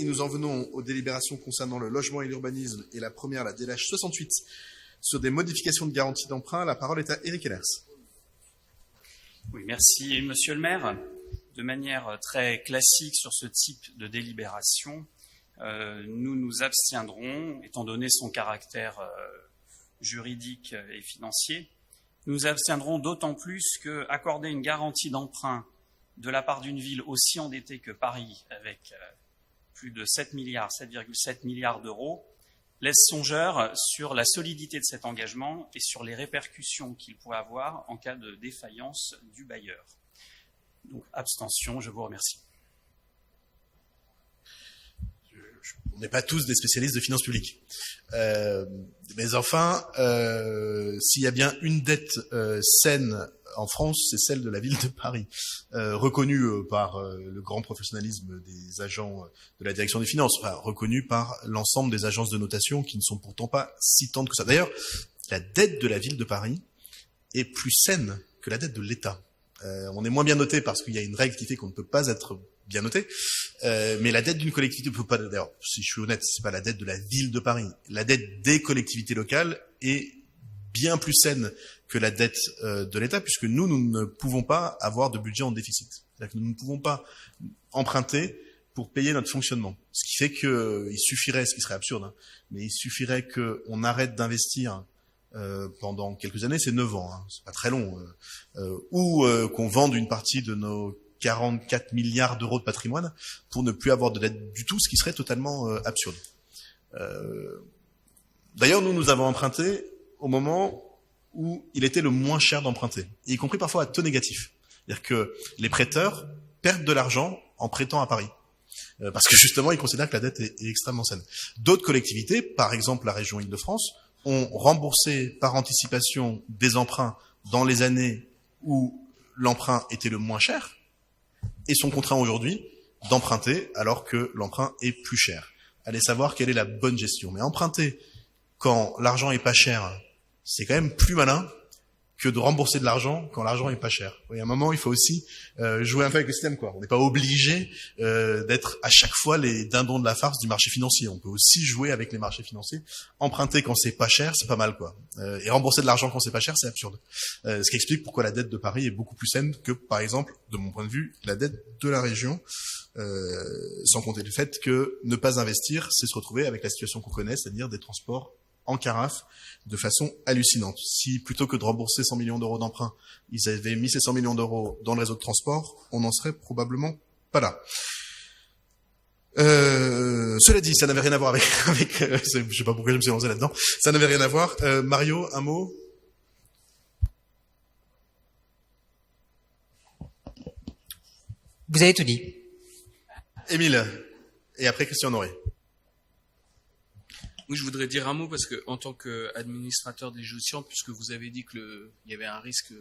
Et nous en venons aux délibérations concernant le logement et l'urbanisme, et la première, la DLH 68, sur des modifications de garantie d'emprunt. La parole est à Éric Ellers. Oui, merci, Monsieur le maire. De manière très classique sur ce type de délibération, nous nous abstiendrons, étant donné son caractère juridique et financier. Nous nous abstiendrons d'autant plus qu'accorder une garantie d'emprunt de la part d'une ville aussi endettée que Paris, avec plus de 7,7 milliards d'euros, laisse songeur sur la solidité de cet engagement et sur les répercussions qu'il pourrait avoir en cas de défaillance du bailleur. Donc, abstention, je vous remercie. On n'est pas tous des spécialistes de finances publiques. Mais enfin, s'il y a bien une dette saine en France, c'est celle de la ville de Paris, reconnue par le grand professionnalisme des agents de la direction des finances, enfin, reconnue par l'ensemble des agences de notation qui ne sont pourtant pas si tantes que ça. D'ailleurs, la dette de la ville de Paris est plus saine que la dette de l'État. On est moins bien noté parce qu'il y a une règle qui fait qu'on ne peut pas être bien noté, mais la dette d'une collectivité ne peut pas. D'ailleurs, si je suis honnête, c'est pas la dette de la ville de Paris. La dette des collectivités locales est bien plus saine que la dette de l'État, puisque nous ne pouvons pas avoir de budget en déficit. C'est-à-dire que nous ne pouvons pas emprunter pour payer notre fonctionnement. Ce qui fait qu'il suffirait, ce qui serait absurde, hein, mais il suffirait qu'on arrête d'investir pendant quelques années, c'est 9 ans, hein, c'est pas très long, ou qu'on vende une partie de nos 44 milliards d'euros de patrimoine pour ne plus avoir de dette du tout, ce qui serait totalement absurde. D'ailleurs, nous avons emprunté au moment où il était le moins cher d'emprunter, y compris parfois à taux négatif. C'est-à-dire que les prêteurs perdent de l'argent en prêtant à Paris. Parce que justement, ils considèrent que la dette est extrêmement saine. D'autres collectivités, par exemple la région Île-de-France, ont remboursé par anticipation des emprunts dans les années où l'emprunt était le moins cher, et sont contraints aujourd'hui d'emprunter alors que l'emprunt est plus cher. Allez savoir quelle est la bonne gestion. Mais emprunter quand l'argent est pas cher, c'est quand même plus malin que de rembourser de l'argent quand l'argent est pas cher. Et à un moment, il faut aussi jouer un peu avec le système, quoi. On n'est pas obligé d'être à chaque fois les dindons de la farce du marché financier. On peut aussi jouer avec les marchés financiers. Emprunter quand c'est pas cher, c'est pas mal, quoi. Et rembourser de l'argent quand c'est pas cher, c'est absurde. Ce qui explique pourquoi la dette de Paris est beaucoup plus saine que, par exemple, de mon point de vue, la dette de la région. Sans compter le fait que ne pas investir, c'est se retrouver avec la situation qu'on connaît, c'est-à-dire des transports en carafe de façon hallucinante. Si plutôt que de rembourser 100 millions d'euros d'emprunt, ils avaient mis ces 100 millions d'euros dans le réseau de transport, on n'en serait probablement pas là. Cela dit, ça n'avait rien à voir avec je sais pas pourquoi je me suis lancé là-dedans. Ça n'avait rien à voir. Mario, un mot? Vous avez tout dit. Émile. Et après Christian Noré. Oui, je voudrais dire un mot parce que, en tant qu'administrateur des justifiants, puisque vous avez dit qu'il y avait un risque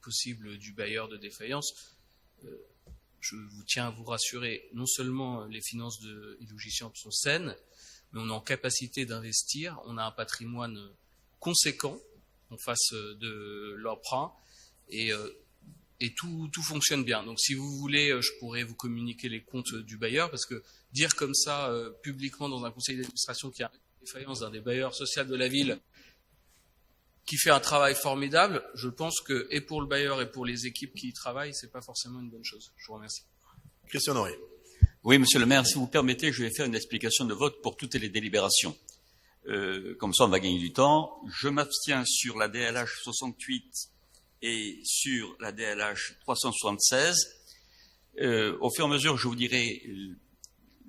possible du bailleur de défaillance, je vous tiens à vous rassurer. Non seulement les finances de Illogistian sont saines, mais on est en capacité d'investir. On a un patrimoine conséquent en face de l'emprunt et tout fonctionne bien. Donc, si vous voulez, je pourrais vous communiquer les comptes du bailleur parce que dire comme ça publiquement dans un conseil d'administration qu'il y a une défaillance d'un des bailleurs sociaux de la ville qui fait un travail formidable, je pense que et pour le bailleur et pour les équipes qui y travaillent, c'est pas forcément une bonne chose. Je vous remercie. Christian Noré. Oui, monsieur le maire, si vous permettez, je vais faire une explication de vote pour toutes les délibérations. Comme ça, on va gagner du temps. Je m'abstiens sur la DLH 68 et sur la DLH 376. Au fur et à mesure, je vous dirai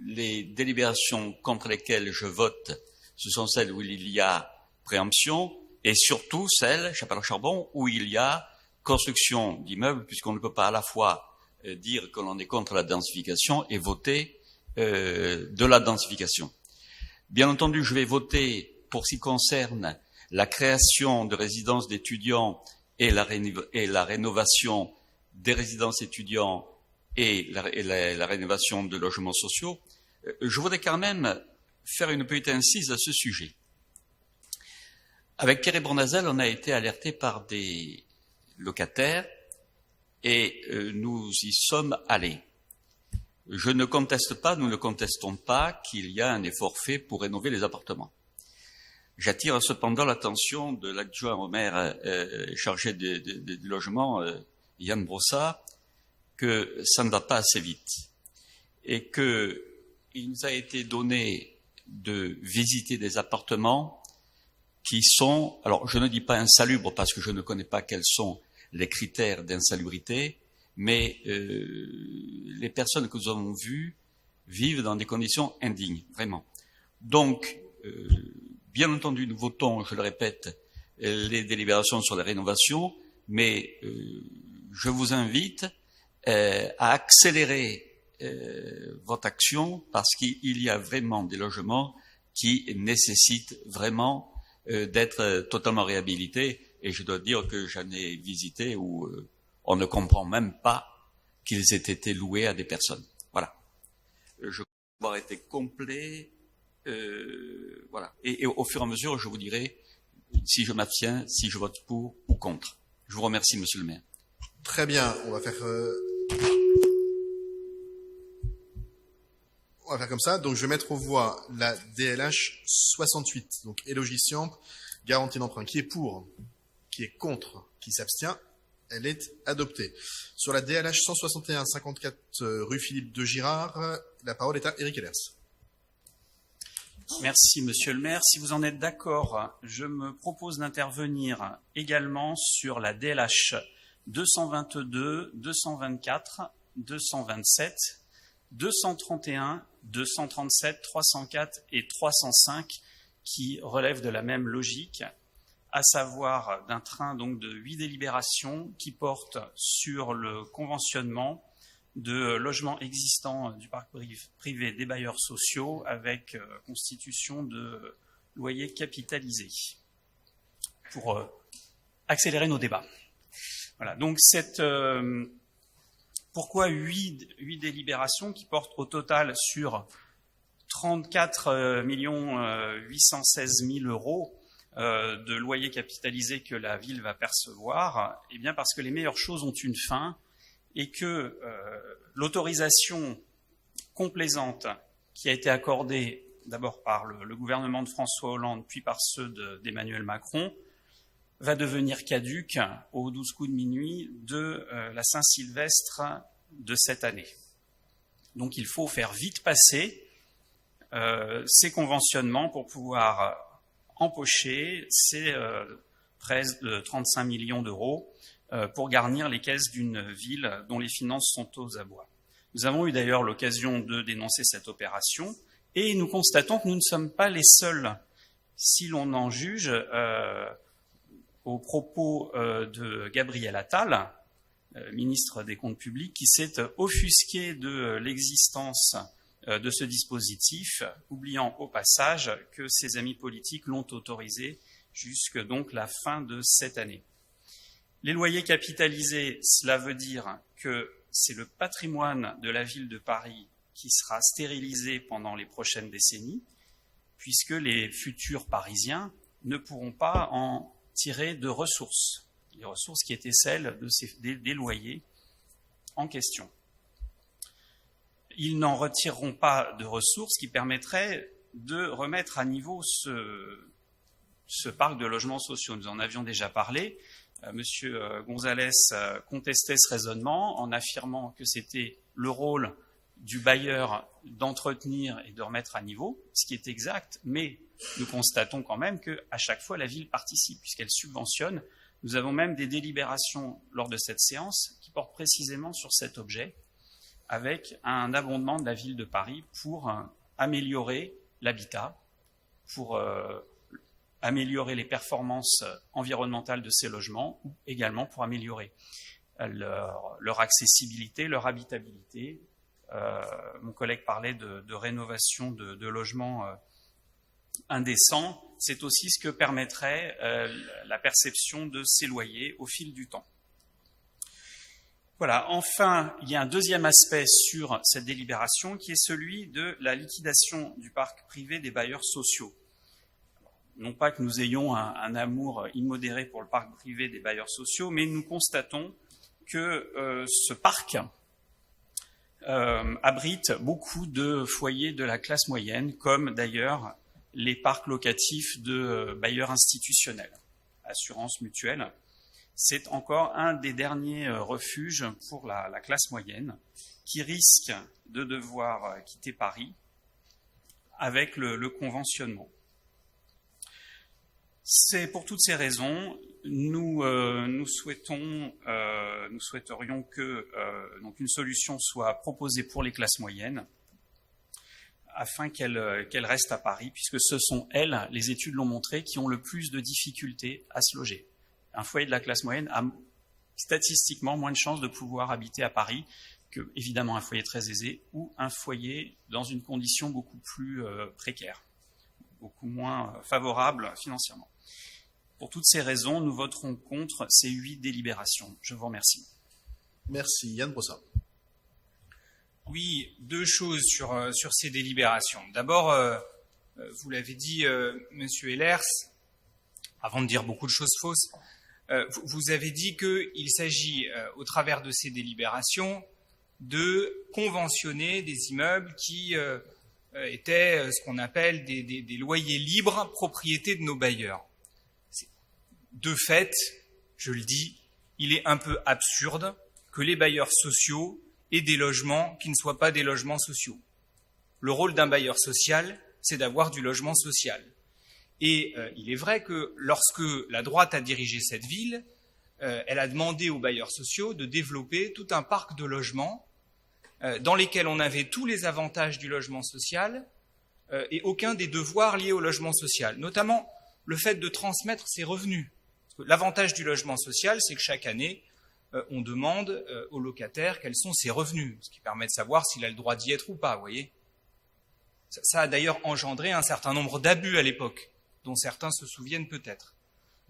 les délibérations contre lesquelles je vote, ce sont celles où il y a préemption et surtout celles, chapelle au charbon, où il y a construction d'immeubles, puisqu'on ne peut pas à la fois dire que l'on est contre la densification et voter de la densification. Bien entendu, je vais voter pour ce qui concerne la création de résidences d'étudiants et la rénovation des résidences étudiants et la rénovation de logements sociaux. Je voudrais quand même faire une petite incise à ce sujet. Avec Thierry Bournazel, on a été alerté par des locataires et nous y sommes allés. je ne conteste pas, nous ne contestons pas qu'il y a un effort fait pour rénover les appartements. J'attire cependant l'attention de l'adjoint au maire chargé du logement, Yann Brossat, que ça ne va pas assez vite et que il nous a été donné de visiter des appartements qui sont, alors je ne dis pas insalubres parce que je ne connais pas quels sont les critères d'insalubrité, mais les personnes que nous avons vues vivent dans des conditions indignes, vraiment. Donc, bien entendu, nous votons, je le répète, les délibérations sur la rénovation, mais je vous invite à accélérer votre action parce qu'il y a vraiment des logements qui nécessitent vraiment d'être totalement réhabilités. Et je dois dire que j'en ai visité où on ne comprend même pas qu'ils aient été loués à des personnes. Voilà. Je crois avoir été complet. Voilà. Et au fur et à mesure, je vous dirai si je m'abstiens, si je vote pour ou contre. Je vous remercie, Monsieur le maire. Très bien, on va faire comme ça. Donc, je vais mettre aux voix la DLH 68. Donc, élogition, garantie d'emprunt. Qui est pour? Qui est contre? Qui s'abstient? Elle est adoptée. Sur la DLH 161, 54 rue Philippe de Girard, la parole est à Éric Ehlers. Merci, Monsieur le maire. Si vous en êtes d'accord, je me propose d'intervenir également sur la DLH 222, 224, 227, 231, 237, 304 et 305 qui relèvent de la même logique, à savoir d'un train donc de 8 délibérations qui portent sur le conventionnement de logements existants du parc privé des bailleurs sociaux avec constitution de loyers capitalisés pour accélérer nos débats. Voilà, donc pourquoi 8 délibérations qui portent au total sur 34 816 000 euros de loyers capitalisés que la ville va percevoir? Eh bien parce que les meilleures choses ont une fin et que l'autorisation complaisante qui a été accordée d'abord par le gouvernement de François Hollande puis par ceux d'Emmanuel Macron va devenir caduque aux 12 coups de minuit de la Saint-Sylvestre de cette année. Donc il faut faire vite passer ces conventionnements pour pouvoir empocher ces près de 35 millions d'euros pour garnir les caisses d'une ville dont les finances sont aux abois. Nous avons eu d'ailleurs l'occasion de dénoncer cette opération et nous constatons que nous ne sommes pas les seuls, si l'on en juge aux propos de Gabriel Attal, ministre des Comptes publics, qui s'est offusqué de l'existence de ce dispositif, oubliant au passage que ses amis politiques l'ont autorisé jusque donc la fin de cette année. Les loyers capitalisés, cela veut dire que c'est le patrimoine de la ville de Paris qui sera stérilisé pendant les prochaines décennies, puisque les futurs Parisiens ne pourront pas en tirer de ressources, les ressources qui étaient celles des loyers en question. Ils n'en retireront pas de ressources qui permettraient de remettre à niveau ce parc de logements sociaux. Nous en avions déjà parlé. Monsieur Gonzalez contestait ce raisonnement en affirmant que c'était le rôle du bailleur d'entretenir et de remettre à niveau, ce qui est exact, mais nous constatons quand même qu'à chaque fois la ville participe puisqu'elle subventionne. Nous avons même des délibérations lors de cette séance qui portent précisément sur cet objet, avec un abondement de la ville de Paris pour améliorer l'habitat, pour améliorer les performances environnementales de ces logements, ou également pour améliorer leur accessibilité, leur habitabilité. Mon collègue parlait de rénovation de logements indécents. C'est aussi ce que permettrait la perception de ces loyers au fil du temps. Voilà. Enfin, il y a un deuxième aspect sur cette délibération qui est celui de la liquidation du parc privé des bailleurs sociaux. Non pas que nous ayons un amour immodéré pour le parc privé des bailleurs sociaux, mais nous constatons que ce parc abrite beaucoup de foyers de la classe moyenne, comme d'ailleurs les parcs locatifs de bailleurs institutionnels, assurances mutuelles. C'est encore un des derniers refuges pour la classe moyenne qui risque de devoir quitter Paris avec le conventionnement. C'est pour toutes ces raisons, nous souhaiterions que donc une solution soit proposée pour les classes moyennes afin qu'elles restent à Paris, puisque ce sont elles, les études l'ont montré, qui ont le plus de difficultés à se loger. Un foyer de la classe moyenne a statistiquement moins de chances de pouvoir habiter à Paris que, évidemment, un foyer très aisé ou un foyer dans une condition beaucoup plus précaire, beaucoup moins favorable financièrement. Pour toutes ces raisons, nous voterons contre ces 8 délibérations. Je vous remercie. Merci. Yann Brossard. Oui, 2 choses sur ces délibérations. D'abord, vous l'avez dit, Monsieur Ehlers, avant de dire beaucoup de choses fausses, vous avez dit qu'il s'agit, au travers de ces délibérations, de conventionner des immeubles qui étaient ce qu'on appelle des loyers libres, propriété de nos bailleurs. De fait, je le dis, il est un peu absurde que les bailleurs sociaux aient des logements qui ne soient pas des logements sociaux. Le rôle d'un bailleur social, c'est d'avoir du logement social. Et il est vrai que lorsque la droite a dirigé cette ville, elle a demandé aux bailleurs sociaux de développer tout un parc de logements dans lesquels on avait tous les avantages du logement social et aucun des devoirs liés au logement social, notamment le fait de transmettre ses revenus. L'avantage du logement social, c'est que chaque année, on demande au locataire quels sont ses revenus, ce qui permet de savoir s'il a le droit d'y être ou pas, vous voyez. Ça a d'ailleurs engendré un certain nombre d'abus à l'époque, dont certains se souviennent peut-être.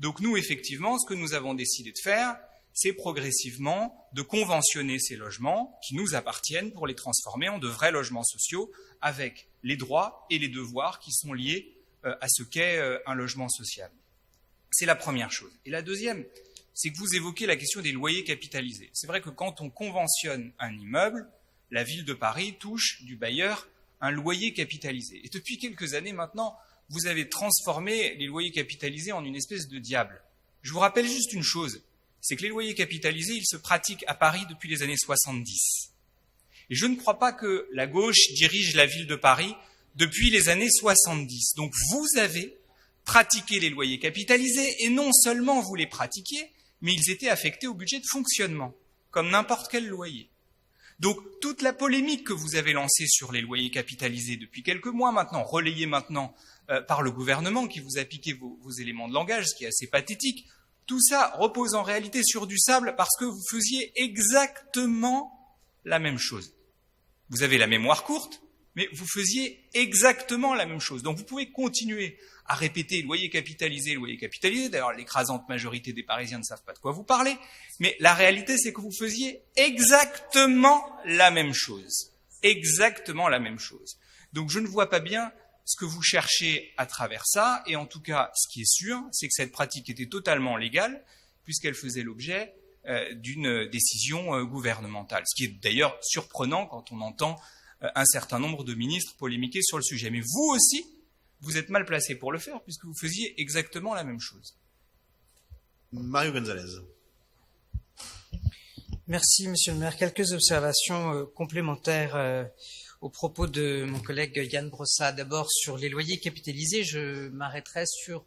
Donc nous, effectivement, ce que nous avons décidé de faire, c'est progressivement de conventionner ces logements qui nous appartiennent pour les transformer en de vrais logements sociaux avec les droits et les devoirs qui sont liés à ce qu'est un logement social. C'est la première chose. Et la deuxième, c'est que vous évoquez la question des loyers capitalisés. C'est vrai que quand on conventionne un immeuble, la ville de Paris touche du bailleur un loyer capitalisé. Et depuis quelques années maintenant, vous avez transformé les loyers capitalisés en une espèce de diable. Je vous rappelle juste une chose, c'est que les loyers capitalisés, ils se pratiquent à Paris depuis les années 70. Et je ne crois pas que la gauche dirige la ville de Paris depuis les années 70. Donc vous avez pratiqué les loyers capitalisés, et non seulement vous les pratiquiez, mais ils étaient affectés au budget de fonctionnement, comme n'importe quel loyer. Donc toute la polémique que vous avez lancée sur les loyers capitalisés depuis quelques mois maintenant, relayée maintenant par le gouvernement qui vous a piqué vos éléments de langage, ce qui est assez pathétique, tout ça repose en réalité sur du sable parce que vous faisiez exactement la même chose. Vous avez la mémoire courte, mais vous faisiez exactement la même chose. Donc vous pouvez continuer à répéter loyer capitalisé. D'ailleurs, l'écrasante majorité des Parisiens ne savent pas de quoi vous parlez. Mais la réalité, c'est que vous faisiez exactement la même chose. Exactement la même chose. Donc je ne vois pas bien ce que vous cherchez à travers ça. Et en tout cas, ce qui est sûr, c'est que cette pratique était totalement légale, puisqu'elle faisait l'objet d'une décision gouvernementale. Ce qui est d'ailleurs surprenant quand on entend un certain nombre de ministres polémiquer sur le sujet. Mais vous aussi, vous êtes mal placé pour le faire, puisque vous faisiez exactement la même chose. Mario Gonzalez. Merci, Monsieur le maire. Quelques observations complémentaires au propos de mon collègue Yann Brossard. D'abord, sur les loyers capitalisés, je m'arrêterai sur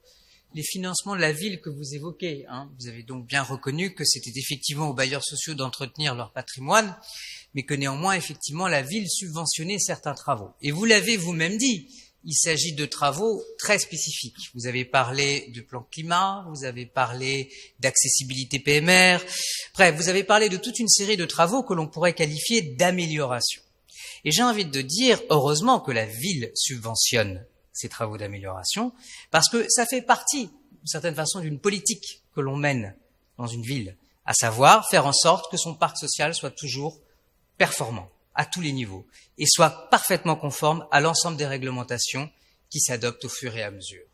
les financements de la ville que vous évoquez. Vous avez donc bien reconnu que c'était effectivement aux bailleurs sociaux d'entretenir leur patrimoine, mais que néanmoins, effectivement, la ville subventionnait certains travaux. Et vous l'avez vous-même dit, il s'agit de travaux très spécifiques. Vous avez parlé du plan climat, vous avez parlé d'accessibilité PMR, bref, vous avez parlé de toute une série de travaux que l'on pourrait qualifier d'amélioration. Et j'ai envie de dire, heureusement que la ville subventionne ces travaux d'amélioration, parce que ça fait partie, d'une certaine façon, d'une politique que l'on mène dans une ville, à savoir faire en sorte que son parc social soit toujours performant à tous les niveaux et soit parfaitement conforme à l'ensemble des réglementations qui s'adoptent au fur et à mesure.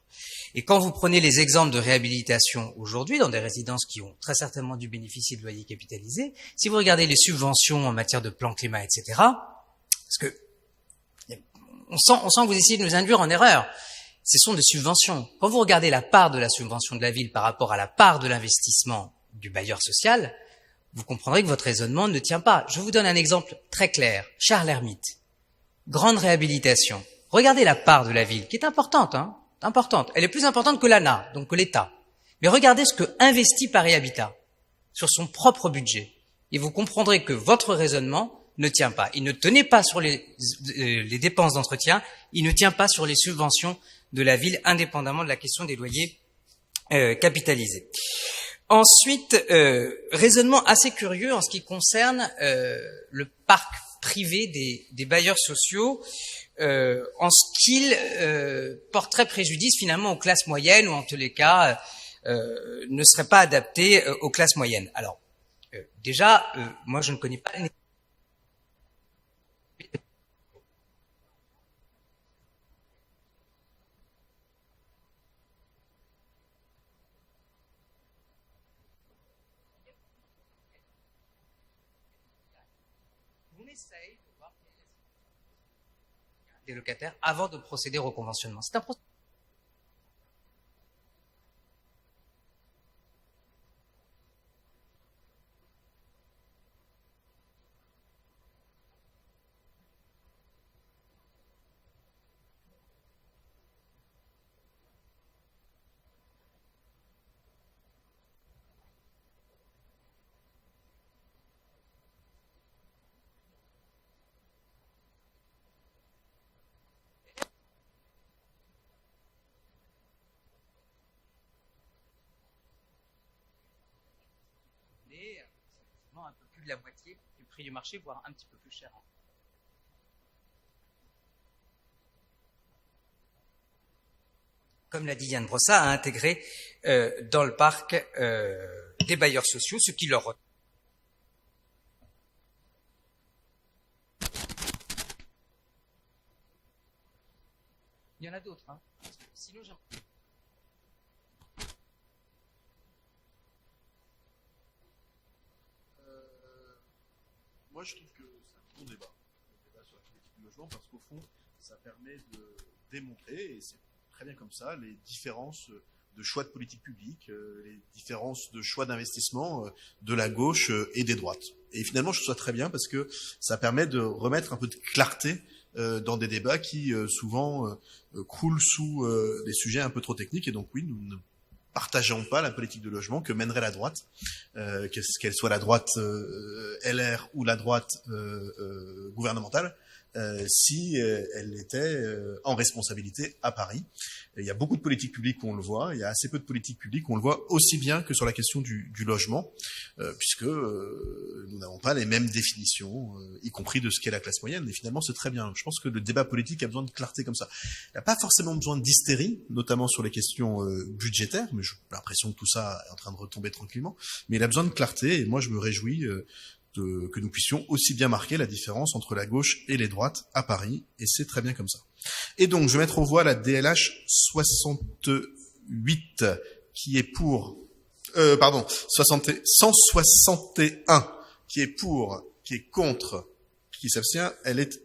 Et quand vous prenez les exemples de réhabilitation aujourd'hui dans des résidences qui ont très certainement dû bénéficier de loyers capitalisés, si vous regardez les subventions en matière de plan climat, etc., parce que on sent que vous essayez de nous induire en erreur. Ce sont des subventions. Quand vous regardez la part de la subvention de la ville par rapport à la part de l'investissement du bailleur social, vous comprendrez que votre raisonnement ne tient pas. Je vous donne un exemple très clair. Charles Hermite. Grande réhabilitation. Regardez la part de la ville, qui est importante, hein, importante. Elle est plus importante que l'ANA, donc que l'État. Mais regardez ce que investit Paris Habitat sur son propre budget. Et vous comprendrez que votre raisonnement ne tient pas. Il ne tenait pas sur les dépenses d'entretien, il ne tient pas sur les subventions de la ville, indépendamment de la question des loyers capitalisés. Ensuite, raisonnement assez curieux en ce qui concerne le parc privé des bailleurs sociaux, en ce qu'il porterait préjudice finalement aux classes moyennes, ou en tous les cas ne serait pas adapté aux classes moyennes. Alors, déjà, moi je ne connais pas... des locataires avant de procéder au reconventionnement. C'est un processus. Un peu plus de la moitié du prix du marché, voire un petit peu plus cher. Comme l'a dit Yann Brossat, a intégré dans le parc des bailleurs sociaux, ce qui leur... Il y en a d'autres, hein. Sinon, moi, je trouve que c'est un bon débat, le débat sur la politique du logement, parce qu'au fond, ça permet de démontrer, et c'est très bien comme ça, les différences de choix de politique publique, les différences de choix d'investissement de la gauche et des droites. Et finalement, je trouve ça très bien parce que ça permet de remettre un peu de clarté dans des débats qui souvent croulent sous des sujets un peu trop techniques. Et donc oui, nous ne partageons pas la politique de logement que mènerait la droite, qu'elle soit la droite LR ou la droite gouvernementale, si elle était en responsabilité à Paris. Et il y a beaucoup de politiques publiques où on le voit, il y a assez peu de politiques publiques où on le voit aussi bien que sur la question du logement, puisque nous n'avons pas les mêmes définitions, y compris de ce qu'est la classe moyenne. Et finalement, c'est très bien. Je pense que le débat politique a besoin de clarté comme ça. Il n'y a pas forcément besoin d'hystérie, notamment sur les questions budgétaires, mais j'ai l'impression que tout ça est en train de retomber tranquillement. Mais il a besoin de clarté, et moi je me réjouis que nous puissions aussi bien marquer la différence entre la gauche et les droites à Paris, et c'est très bien comme ça. Et donc, je vais mettre aux voix la DLH 68, qui est pour... 161, qui est pour, qui est contre, qui s'abstient, elle est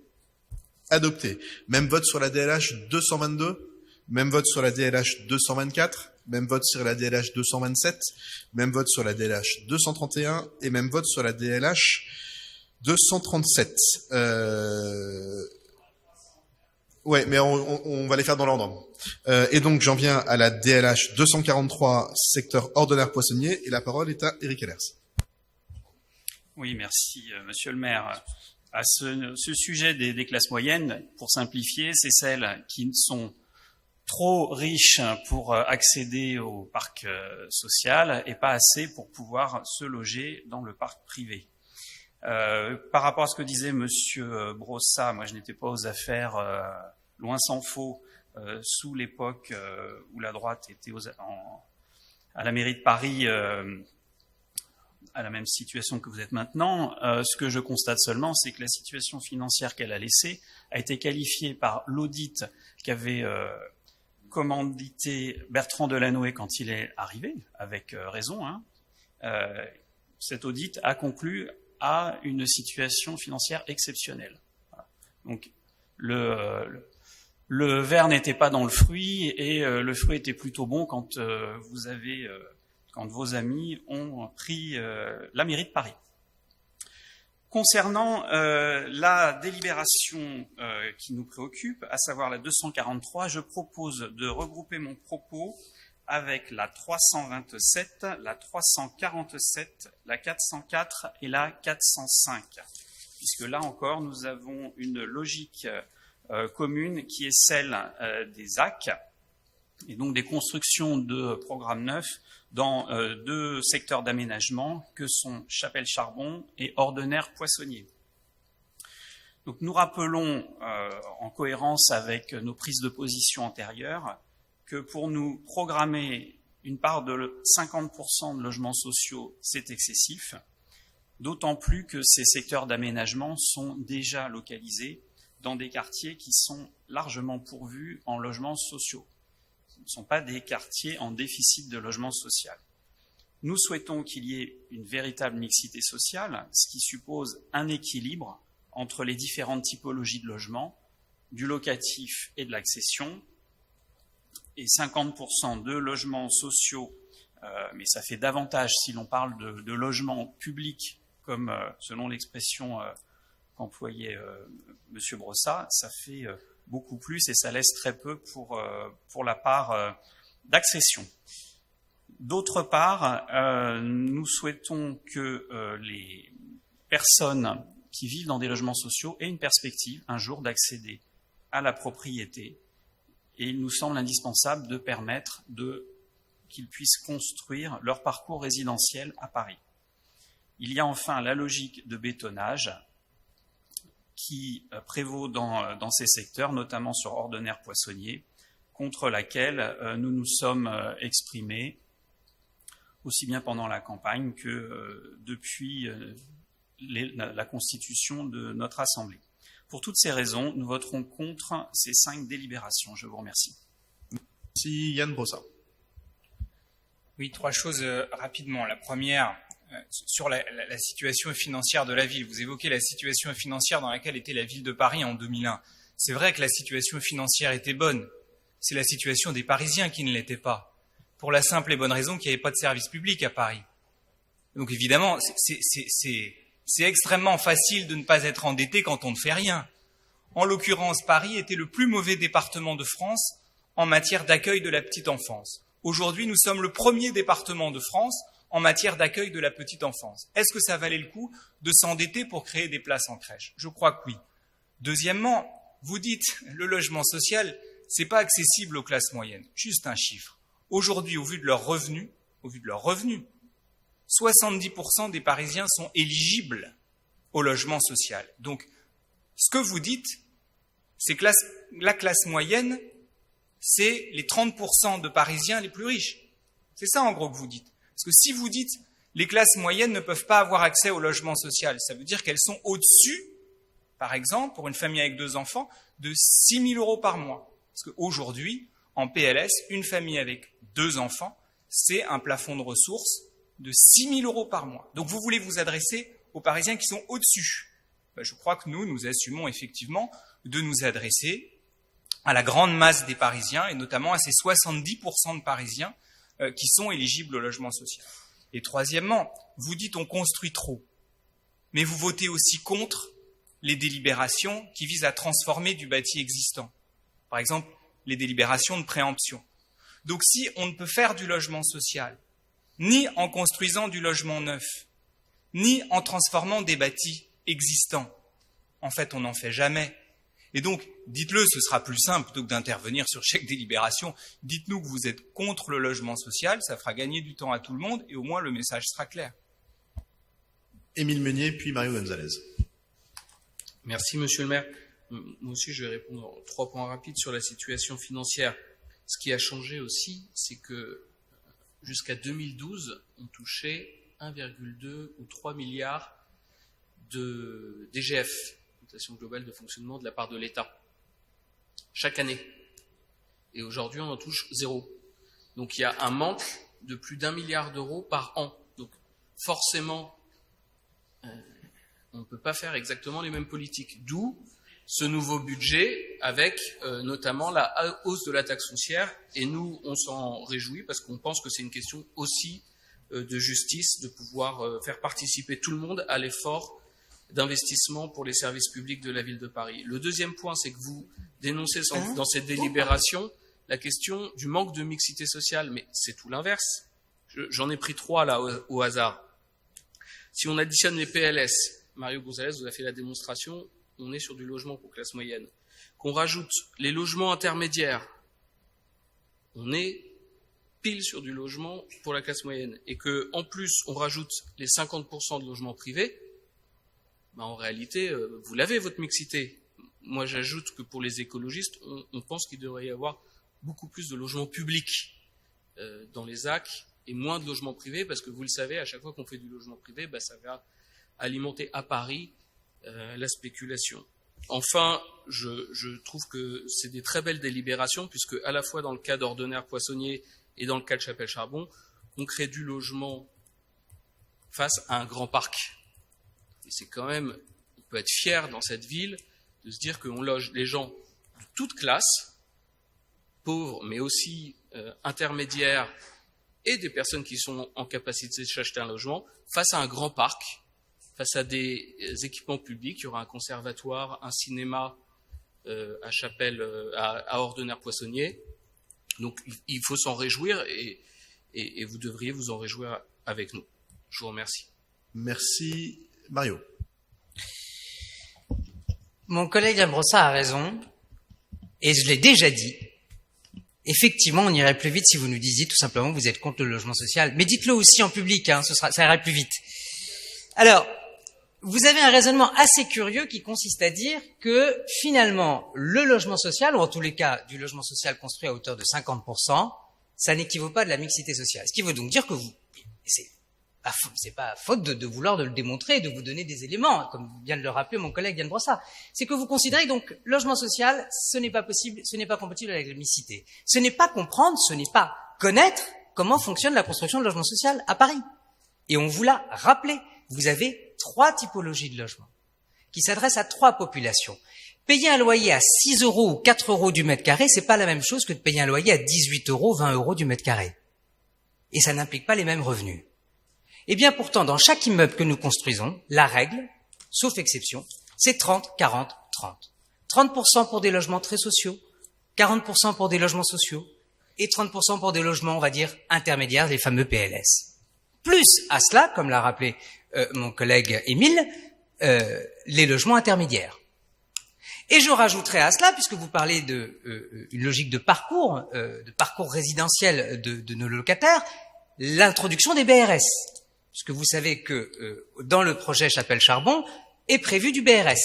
adoptée. Même vote sur la DLH 222, même vote sur la DLH 224, même vote sur la DLH 227, même vote sur la DLH 231 et même vote sur la DLH 237. Ouais, mais on va les faire dans l'ordre. Et donc j'en viens à la DLH 243, secteur ordonnaire poissonnier, et la parole est à Éric Ehlers. Oui, merci, monsieur le maire. À ce sujet des classes moyennes, pour simplifier, c'est celles qui sont trop riches pour accéder au parc social et pas assez pour pouvoir se loger dans le parc privé. Par rapport à ce que disait monsieur Brossat, moi je n'étais pas aux affaires, loin s'en faut, sous l'époque où la droite était à la mairie de Paris, à la même situation que vous êtes maintenant. Ce que je constate seulement, c'est que la situation financière qu'elle a laissée a été qualifiée par l'audit qu'avait commandité Bertrand Delanoë quand il est arrivé, avec raison, cet audit a conclu à une situation financière exceptionnelle. Voilà. Donc le verre n'était pas dans le fruit et le fruit était plutôt bon quand quand vos amis ont pris la mairie de Paris. Concernant la délibération qui nous préoccupe, à savoir la 243, je propose de regrouper mon propos avec la 327, la 347, la 404 et la 405, puisque là encore nous avons une logique commune qui est celle des AC, et donc des constructions de programme 9 dans deux secteurs d'aménagement que sont Chapelle-Charbon et Ordener-Poissonnier. Donc nous rappelons, en cohérence avec nos prises de position antérieures, que pour nous programmer une part de 50% de logements sociaux, c'est excessif, d'autant plus que ces secteurs d'aménagement sont déjà localisés dans des quartiers qui sont largement pourvus en logements sociaux. Ce ne sont pas des quartiers en déficit de logement social. Nous souhaitons qu'il y ait une véritable mixité sociale, ce qui suppose un équilibre entre les différentes typologies de logements, du locatif et de l'accession, et 50% de logements sociaux, mais ça fait davantage si l'on parle de logements publics, comme selon l'expression qu'employait M. Brossat, ça fait beaucoup plus et ça laisse très peu pour la part d'accession. D'autre part, nous souhaitons que les personnes qui vivent dans des logements sociaux aient une perspective un jour d'accéder à la propriété. Et il nous semble indispensable de permettre qu'ils puissent construire leur parcours résidentiel à Paris. Il y a enfin la logique de bétonnage qui prévaut dans ces secteurs, notamment sur Ordener-Poissonnier, contre laquelle nous nous sommes exprimés, aussi bien pendant la campagne que depuis la constitution de notre Assemblée. Pour toutes ces raisons, nous voterons contre ces 5 délibérations. Je vous remercie. Merci Yann Brossat. Oui, 3 choses rapidement. La première, sur la situation financière de la ville. Vous évoquez la situation financière dans laquelle était la ville de Paris en 2001. C'est vrai que la situation financière était bonne. C'est la situation des Parisiens qui ne l'était pas. Pour la simple et bonne raison qu'il n'y avait pas de service public à Paris. Donc évidemment, c'est extrêmement facile de ne pas être endetté quand on ne fait rien. En l'occurrence, Paris était le plus mauvais département de France en matière d'accueil de la petite enfance. Aujourd'hui, nous sommes le premier département de France en matière d'accueil de la petite enfance. Est-ce que ça valait le coup de s'endetter pour créer des places en crèche? Je crois que oui. Deuxièmement, vous dites le logement social, c'est pas accessible aux classes moyennes. Juste un chiffre. Aujourd'hui, au vu de leurs revenus, 70% des Parisiens sont éligibles au logement social. Donc, ce que vous dites, c'est que la classe moyenne, c'est les 30% de Parisiens les plus riches. C'est ça, en gros, que vous dites. Parce que si vous dites les classes moyennes ne peuvent pas avoir accès au logement social, ça veut dire qu'elles sont au-dessus, par exemple, pour une famille avec 2 enfants, de 6 000 € par mois. Parce qu'aujourd'hui, en PLS, une famille avec 2 enfants, c'est un plafond de ressources de 6 000 € par mois. Donc vous voulez vous adresser aux Parisiens qui sont au-dessus. Je crois que nous assumons effectivement de nous adresser à la grande masse des Parisiens et notamment à ces 70% de Parisiens qui sont éligibles au logement social. Et troisièmement, vous dites on construit trop, mais vous votez aussi contre les délibérations qui visent à transformer du bâti existant. Par exemple, les délibérations de préemption. Donc si on ne peut faire du logement social ni en construisant du logement neuf, ni en transformant des bâtis existants. En fait, on n'en fait jamais. Et donc, dites-le, ce sera plus simple, plutôt que d'intervenir sur chaque délibération. Dites-nous que vous êtes contre le logement social, ça fera gagner du temps à tout le monde, et au moins le message sera clair. Émile Meunier, puis Mario Gonzalez. Merci, monsieur le maire. Moi aussi, je vais répondre en 3 points rapides sur la situation financière. Ce qui a changé aussi, c'est que jusqu'à 2012, on touchait 1,2 ou 3 milliards de DGF, dotation globale de fonctionnement de la part de l'État, chaque année. Et aujourd'hui, on en touche 0. Donc il y a un manque de plus d'1 milliard d'euros par an. Donc forcément, on ne peut pas faire exactement les mêmes politiques. D'où ce nouveau budget avec notamment la hausse de la taxe foncière. Et nous, on s'en réjouit parce qu'on pense que c'est une question aussi de justice, de pouvoir faire participer tout le monde à l'effort d'investissement pour les services publics de la ville de Paris. Le deuxième point, c'est que vous dénoncez dans cette délibération la question du manque de mixité sociale, mais c'est tout l'inverse. J'en ai pris 3 là au hasard. Si on additionne les PLS, Mario Gonzalez vous a fait la démonstration, on est sur du logement pour classe moyenne. Qu'on rajoute les logements intermédiaires, on est pile sur du logement pour la classe moyenne. Et que en plus, on rajoute les 50% de logements privés, en réalité, vous l'avez votre mixité. Moi, j'ajoute que pour les écologistes, on pense qu'il devrait y avoir beaucoup plus de logements publics dans les AC et moins de logements privés, parce que vous le savez, à chaque fois qu'on fait du logement privé, ça va alimenter à Paris la spéculation. Enfin, je trouve que c'est des très belles délibérations, puisque à la fois dans le cas d'Ordonnaire Poissonnier et dans le cas de Chapelle-Charbon, on crée du logement face à un grand parc. Et c'est quand même, on peut être fier dans cette ville de se dire qu'on loge les gens de toutes classes, pauvres, mais aussi intermédiaires, et des personnes qui sont en capacité de s'acheter un logement, face à un grand parc, face à des équipements publics. Il y aura un conservatoire, un cinéma à Chapelle, à Ordonnaire Poissonnier. Donc il faut s'en réjouir et vous devriez vous en réjouir avec nous. Je vous remercie. Merci. Mario. Mon collègue Ambrossa a raison, et je l'ai déjà dit. Effectivement, on irait plus vite si vous nous disiez tout simplement que vous êtes contre le logement social. Mais dites-le aussi en public, ça irait plus vite. Alors, vous avez un raisonnement assez curieux qui consiste à dire que finalement, le logement social, ou en tous les cas du logement social construit à hauteur de 50%, ça n'équivaut pas de la mixité sociale. Ce qui veut donc dire que c'est pas faute de vouloir de le démontrer et de vous donner des éléments, comme vient de le rappeler mon collègue Yann Brossard. C'est que vous considérez que donc logement social, ce n'est pas possible, ce n'est pas compatible avec la mixité. Ce n'est pas comprendre, ce n'est pas connaître comment fonctionne la construction de logement social à Paris. Et on vous l'a rappelé. Vous avez 3 typologies de logements qui s'adressent à 3 populations. Payer un loyer à 6 euros ou 4 euros du mètre carré, c'est pas la même chose que de payer un loyer à 18 euros, 20 euros du mètre carré. Et ça n'implique pas les mêmes revenus. Eh bien, pourtant, dans chaque immeuble que nous construisons, la règle, sauf exception, c'est 30, 40, 30. 30% pour des logements très sociaux, 40% pour des logements sociaux, et 30% pour des logements, on va dire, intermédiaires, les fameux PLS. Plus à cela, comme l'a rappelé mon collègue Émile, les logements intermédiaires. Et je rajouterai à cela, puisque vous parlez une logique de parcours résidentiel de nos locataires, l'introduction des BRS. Puisque vous savez que dans le projet Chapelle-Charbon est prévu du BRS.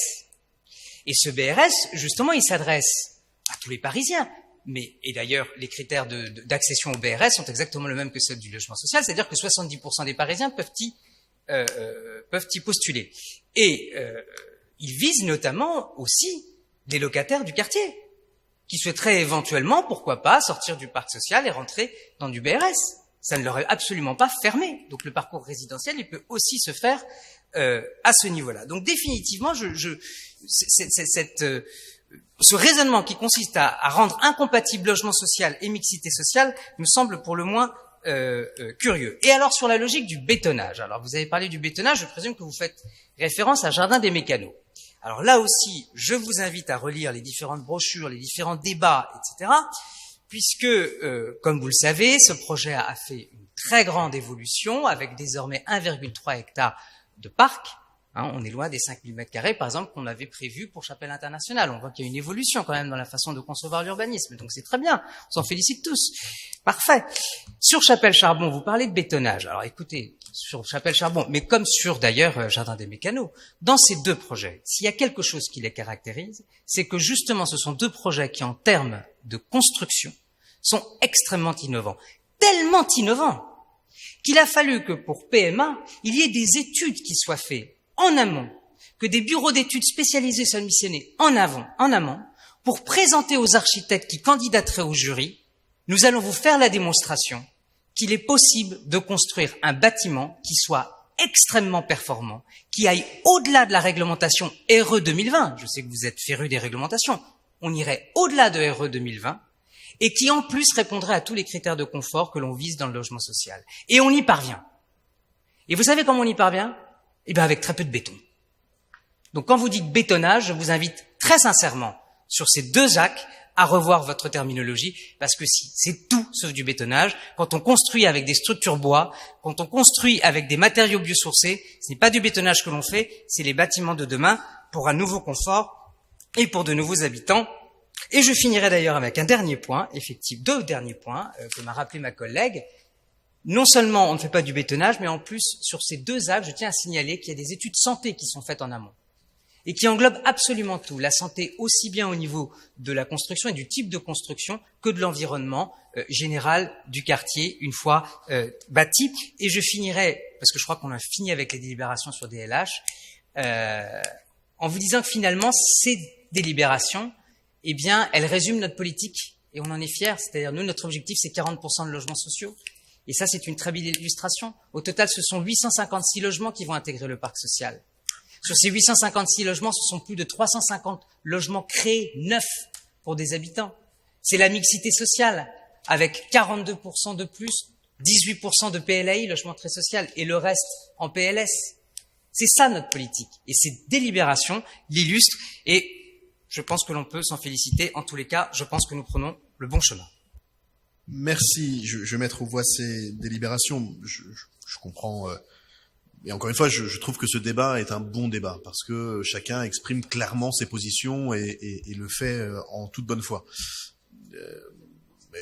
Et ce BRS, justement, il s'adresse à tous les Parisiens. Et d'ailleurs, les critères d'accession au BRS sont exactement les mêmes que ceux du logement social, c'est-à-dire que 70% des Parisiens peuvent y postuler. Et il vise notamment aussi les locataires du quartier, qui souhaiteraient éventuellement, pourquoi pas, sortir du parc social et rentrer dans du BRS. Ça ne leur est absolument pas fermé. Donc le parcours résidentiel, il peut aussi se faire à ce niveau-là. Donc définitivement, ce raisonnement qui consiste à rendre incompatible logement social et mixité sociale me semble pour le moins curieux. Et alors sur la logique du bétonnage. Alors vous avez parlé du bétonnage, je présume que vous faites référence à Jardin des Mécanos. Alors là aussi, je vous invite à relire les différentes brochures, les différents débats, etc., puisque, comme vous le savez, ce projet a fait une très grande évolution avec désormais 1,3 hectares de parc. On est loin des 5000 mètres carrés, par exemple, qu'on avait prévu pour Chapelle Internationale. On voit qu'il y a une évolution quand même dans la façon de concevoir l'urbanisme, donc c'est très bien. On s'en félicite tous. Parfait. Sur Chapelle-Charbon, vous parlez de bétonnage. Alors écoutez, sur Chapelle-Charbon, mais comme sur d'ailleurs Jardin des Mécanos, dans ces 2 projets, s'il y a quelque chose qui les caractérise, c'est que justement ce sont 2 projets qui, en termes de construction, sont extrêmement innovants. Tellement innovants qu'il a fallu que pour PMA, il y ait des études qui soient faites en amont, que des bureaux d'études spécialisés soient missionnés en amont, pour présenter aux architectes qui candidateraient au jury, nous allons vous faire la démonstration qu'il est possible de construire un bâtiment qui soit extrêmement performant, qui aille au-delà de la réglementation RE 2020. Je sais que vous êtes férus des réglementations. On irait au-delà de RE 2020 et qui en plus répondrait à tous les critères de confort que l'on vise dans le logement social. Et on y parvient. Et vous savez comment on y parvient? Eh bien, avec très peu de béton. Donc, quand vous dites bétonnage, je vous invite très sincèrement sur ces deux axes à revoir votre terminologie, parce que si c'est tout sauf du bétonnage, quand on construit avec des structures bois, quand on construit avec des matériaux biosourcés, ce n'est pas du bétonnage que l'on fait, c'est les bâtiments de demain pour un nouveau confort et pour de nouveaux habitants. Et je finirai d'ailleurs avec un dernier point, effectivement, deux derniers points que m'a rappelé ma collègue. Non seulement on ne fait pas du bétonnage, mais en plus, sur ces deux axes, je tiens à signaler qu'il y a des études santé qui sont faites en amont et qui englobent absolument tout. La santé aussi bien au niveau de la construction et du type de construction que de l'environnement général du quartier une fois bâti. Et je finirai, parce que je crois qu'on a fini avec les délibérations sur DLH, en vous disant que finalement, ces délibérations, eh bien, elles résument notre politique et on en est fiers. C'est-à-dire, nous, notre objectif, c'est 40% de logements sociaux. Et ça, c'est une très belle illustration. Au total, ce sont 856 logements qui vont intégrer le parc social. Sur ces 856 logements, ce sont plus de 350 logements créés, neufs, pour des habitants. C'est la mixité sociale, avec 42% de plus, 18% de PLAI, logement très social, et le reste en PLS. C'est ça notre politique. Et ces délibérations l'illustrent, et je pense que l'on peut s'en féliciter. En tous les cas, je pense que nous prenons le bon chemin. Merci. Je vais mettre aux voix ces délibérations. Je comprends... Et encore une fois, je trouve que ce débat est un bon débat parce que chacun exprime clairement ses positions et le fait en toute bonne foi.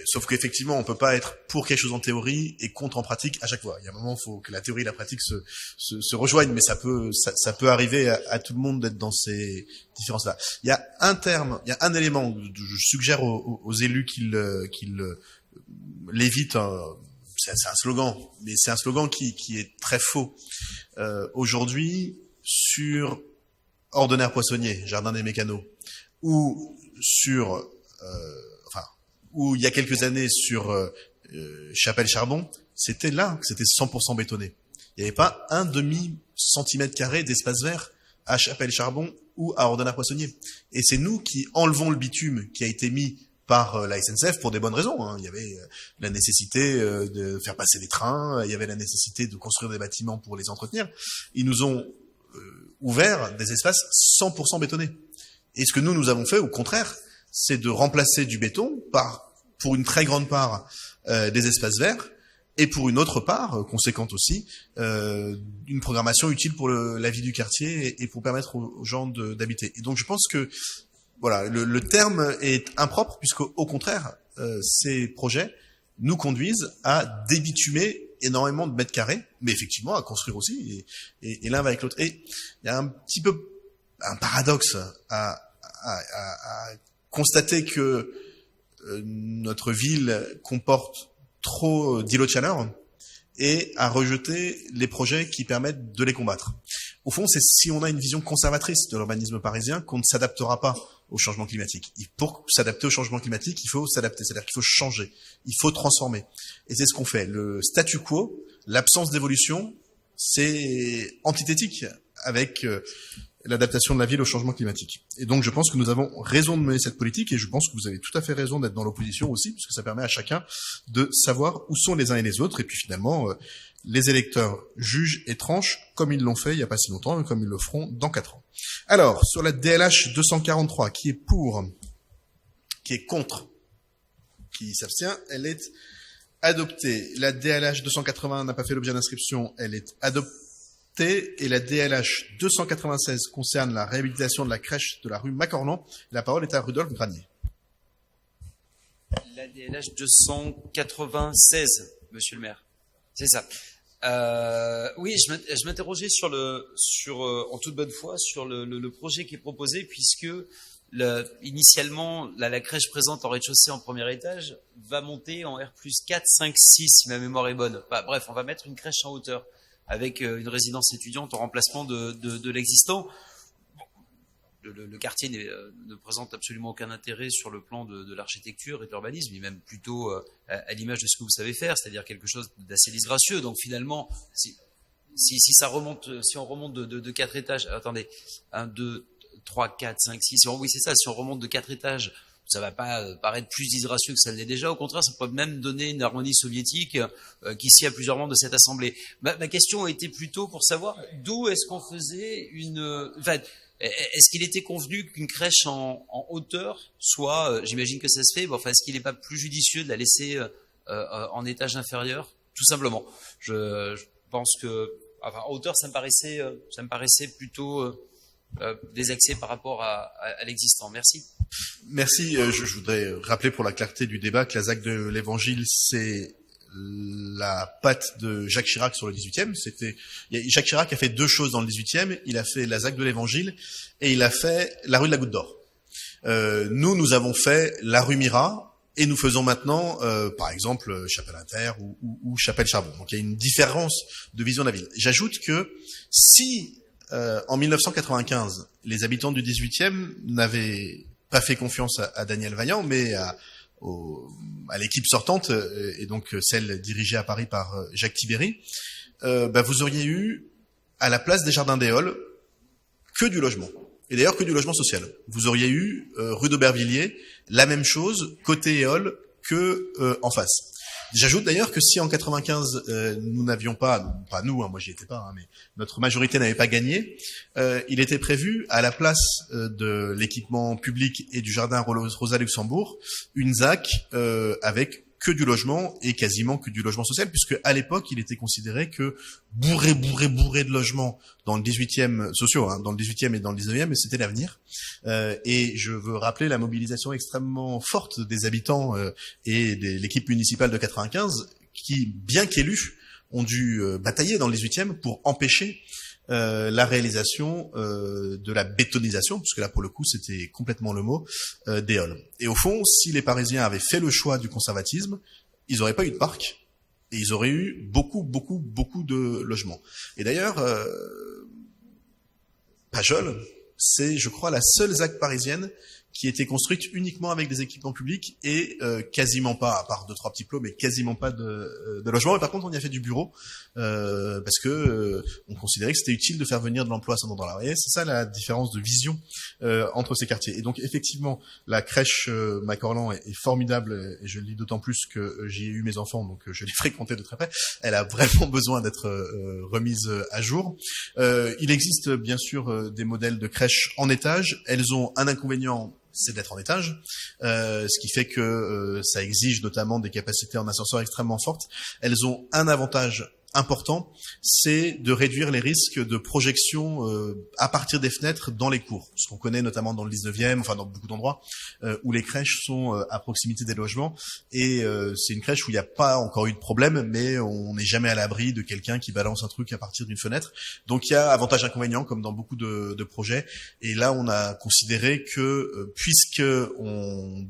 Sauf qu'effectivement, on peut pas être pour quelque chose en théorie et contre en pratique à chaque fois. Il y a un moment, il faut que la théorie et la pratique se rejoignent, mais ça peut arriver à tout le monde d'être dans ces différences-là. Il y a un élément que je suggère aux élus qu'ils l'évitent. C'est un slogan, mais c'est un slogan qui est très faux. Aujourd'hui, sur Ordonnaire Poissonnier, Jardin des Mécanos, ou ou il y a quelques années sur Chapelle Charbon, c'était là que c'était 100% bétonné. Il n'y avait pas un demi-centimètre carré d'espace vert à Chapelle Charbon ou à Ordonnaire Poissonnier. Et c'est nous qui enlevons le bitume qui a été mis par la SNCF pour des bonnes raisons. Hein. Il y avait la nécessité de faire passer les trains, il y avait la nécessité de construire des bâtiments pour les entretenir. Ils nous ont ouvert des espaces 100% bétonnés. Et ce que nous avons fait, au contraire, c'est de remplacer du béton pour une très grande part, des espaces verts, et pour une autre part, conséquente aussi, une programmation utile pour la vie du quartier et pour permettre aux gens d'habiter. Et donc je pense que voilà, le terme est impropre puisque au contraire, ces projets nous conduisent à débitumer énormément de mètres carrés, mais effectivement à construire aussi, et l'un va avec l'autre. Et il y a un petit peu un paradoxe à constater que notre ville comporte trop d'îlots de chaleur et à rejeter les projets qui permettent de les combattre. Au fond, c'est si on a une vision conservatrice de l'urbanisme parisien qu'on ne s'adaptera pas au changement climatique. Pour s'adapter au changement climatique, il faut s'adapter, c'est-à-dire qu'il faut changer, il faut transformer. Et c'est ce qu'on fait. Le statu quo, l'absence d'évolution, c'est antithétique avec l'adaptation de la ville au changement climatique. Et donc je pense que nous avons raison de mener cette politique et je pense que vous avez tout à fait raison d'être dans l'opposition aussi, puisque ça permet à chacun de savoir où sont les uns et les autres. Et puis finalement, les électeurs jugent et tranchent comme ils l'ont fait il n'y a pas si longtemps et comme ils le feront dans 4 ans. Alors, sur la DLH 243, qui est pour, qui est contre, qui s'abstient, elle est adoptée. La DLH 280 n'a pas fait l'objet d'inscription, elle est adoptée. Et la DLH 296 concerne la réhabilitation de la crèche de la rue Macorlan. La parole est à Rudolf Granier. La DLH 296, monsieur le maire. C'est ça. Oui, je m'interrogeais en toute bonne foi sur le projet qui est proposé, puisque initialement la crèche présente en rez-de-chaussée en premier étage va monter en R+4, 5, 6 si ma mémoire est bonne. Bref, on va mettre une crèche en hauteur avec une résidence étudiante en remplacement de l'existant. le quartier ne présente absolument aucun intérêt sur le plan de l'architecture et de l'urbanisme, il est même plutôt à l'image de ce que vous savez faire, c'est-à-dire quelque chose d'assez disgracieux. Donc finalement, si on remonte de 4 étages, attendez, 1, 2, 3, 4, 5, 6, oui c'est ça, si on remonte de 4 étages, ça va pas paraître plus disgracieux que ça l'est déjà. Au contraire, ça peut même donner une harmonie soviétique qu'ici à plusieurs membres de cette assemblée. Ma question était plutôt pour savoir d'où est-ce qu'on faisait est-ce qu'il était convenu qu'une crèche en hauteur soit, j'imagine que ça se fait, mais enfin, est-ce qu'il n'est pas plus judicieux de la laisser en étage inférieur, tout simplement. Je pense que, enfin, en hauteur, ça me paraissait plutôt désaxé par rapport à l'existant. Merci. Merci. Je voudrais rappeler pour la clarté du débat que la ZAC de l'Évangile, c'est la patte de Jacques Chirac sur le 18e. Jacques Chirac a fait 2 choses dans le 18e. Il a fait la ZAC de l'Évangile et il a fait la rue de la Goutte d'Or. Nous avons fait la rue Mira et nous faisons maintenant, par exemple, Chapelle-Inter ou Chapelle-Charbon. Donc il y a une différence de vision de la ville. J'ajoute que si en 1995, les habitants du 18e n'avaient pas fait confiance à Daniel Vaillant, mais à l'équipe sortante, et donc celle dirigée à Paris par Jacques Tibéry, vous auriez eu, à la place des Jardins d'Éole, que du logement. Et d'ailleurs que du logement social. Vous auriez eu, rue d'Aubervilliers, la même chose, côté Éole, que en face. J'ajoute d'ailleurs que si en 95 nous n'avions pas nous, moi j'y étais pas, mais notre majorité n'avait pas gagné, il était prévu à la place de l'équipement public et du jardin Rosa Luxembourg une ZAC avec que du logement et quasiment que du logement social, puisque à l'époque il était considéré que bourré de logements dans le 18e sociaux, dans le 18e et dans le 19e, c'était l'avenir. Et je veux rappeler la mobilisation extrêmement forte des habitants et de l'équipe municipale de 95 qui, bien qu'élus, ont dû batailler dans le 18e pour empêcher la réalisation de la bétonisation, puisque là pour le coup c'était complètement le mot, d'Éole. Et au fond, si les Parisiens avaient fait le choix du conservatisme, ils n'auraient pas eu de parc et ils auraient eu beaucoup de logements. Et d'ailleurs, Pajol, c'est je crois la seule ZAC parisienne qui était construite uniquement avec des équipements publics et quasiment pas, à part 2-3 petits plots, mais quasiment pas de logement. Et par contre, on y a fait du bureau parce que on considérait que c'était utile de faire venir de l'emploi à cet endroit-là. Et c'est ça la différence de vision entre ces quartiers. Et donc effectivement, la crèche Macorlan est formidable et je le dis d'autant plus que j'y ai eu mes enfants, donc je l'ai fréquentée de très près. Elle a vraiment besoin d'être remise à jour. Il existe bien sûr des modèles de crèches en étage. Elles ont un inconvénient, c'est d'être en étage, ce qui fait que ça exige notamment des capacités en ascenseur extrêmement fortes. Elles ont un avantage important, c'est de réduire les risques de projection à partir des fenêtres dans les cours. Ce qu'on connaît notamment dans le 19e, enfin dans beaucoup d'endroits, où les crèches sont à proximité des logements. Et c'est une crèche où il n'y a pas encore eu de problème, mais on n'est jamais à l'abri de quelqu'un qui balance un truc à partir d'une fenêtre. Donc il y a avantage-inconvénient, comme dans beaucoup de projets. Et là, on a considéré que, puisque on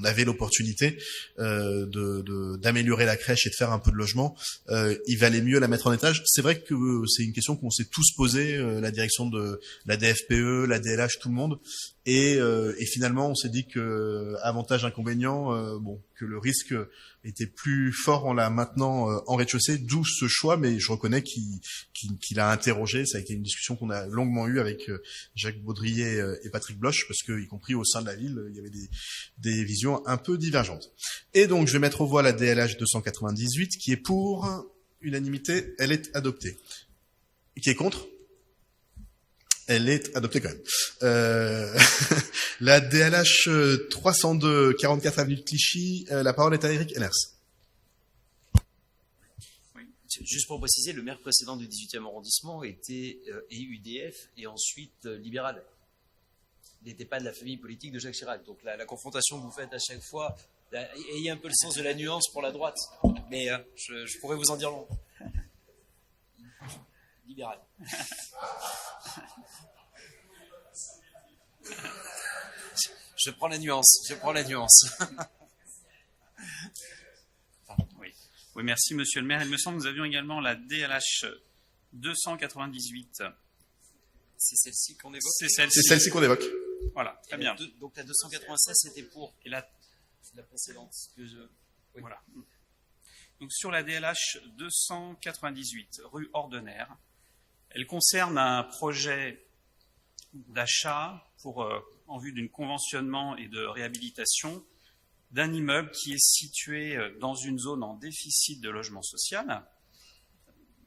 avait l'opportunité d'améliorer la crèche et de faire un peu de logement, il valait mieux la mettre en étage. C'est vrai que c'est une question qu'on s'est tous posée, la direction de la DFPE, la DLH, tout le monde, et finalement on s'est dit que avantage inconvénient, que le risque était plus fort en la maintenant en rez-de-chaussée, d'où ce choix, mais je reconnais qu'il a interrogé. Ça a été une discussion qu'on a longuement eue avec Jacques Baudrier et Patrick Bloch, parce que, y compris au sein de la ville, il y avait des visions un peu divergentes. Et donc, je vais mettre aux voix la DLH 298, qui est pour unanimité, elle est adoptée. Et qui est contre? Elle est adoptée quand même. La DLH 302, 44 avenue de Clichy, la parole est à Eric Ellers. Oui. Juste pour préciser, le maire précédent du 18e arrondissement était UDF et ensuite libéral. Il n'était pas de la famille politique de Jacques Chirac. Donc la confrontation que vous faites à chaque fois, ayez un peu le sens de la nuance pour la droite. Mais je pourrais vous en dire long. Libéral. Je prends la nuance. Oui, merci Monsieur le maire. Il me semble que nous avions également la DLH 298. C'est celle-ci qu'on évoque. C'est C'est celle-ci. celle-ci qu'on évoque. Voilà, très bien. Donc la 296, c'était pour Et la la précédente. Oui. Voilà. Donc sur la DLH 298, rue Ordener, elle concerne un projet d'achat en vue d'un conventionnement et de réhabilitation d'un immeuble qui est situé dans une zone en déficit de logement social.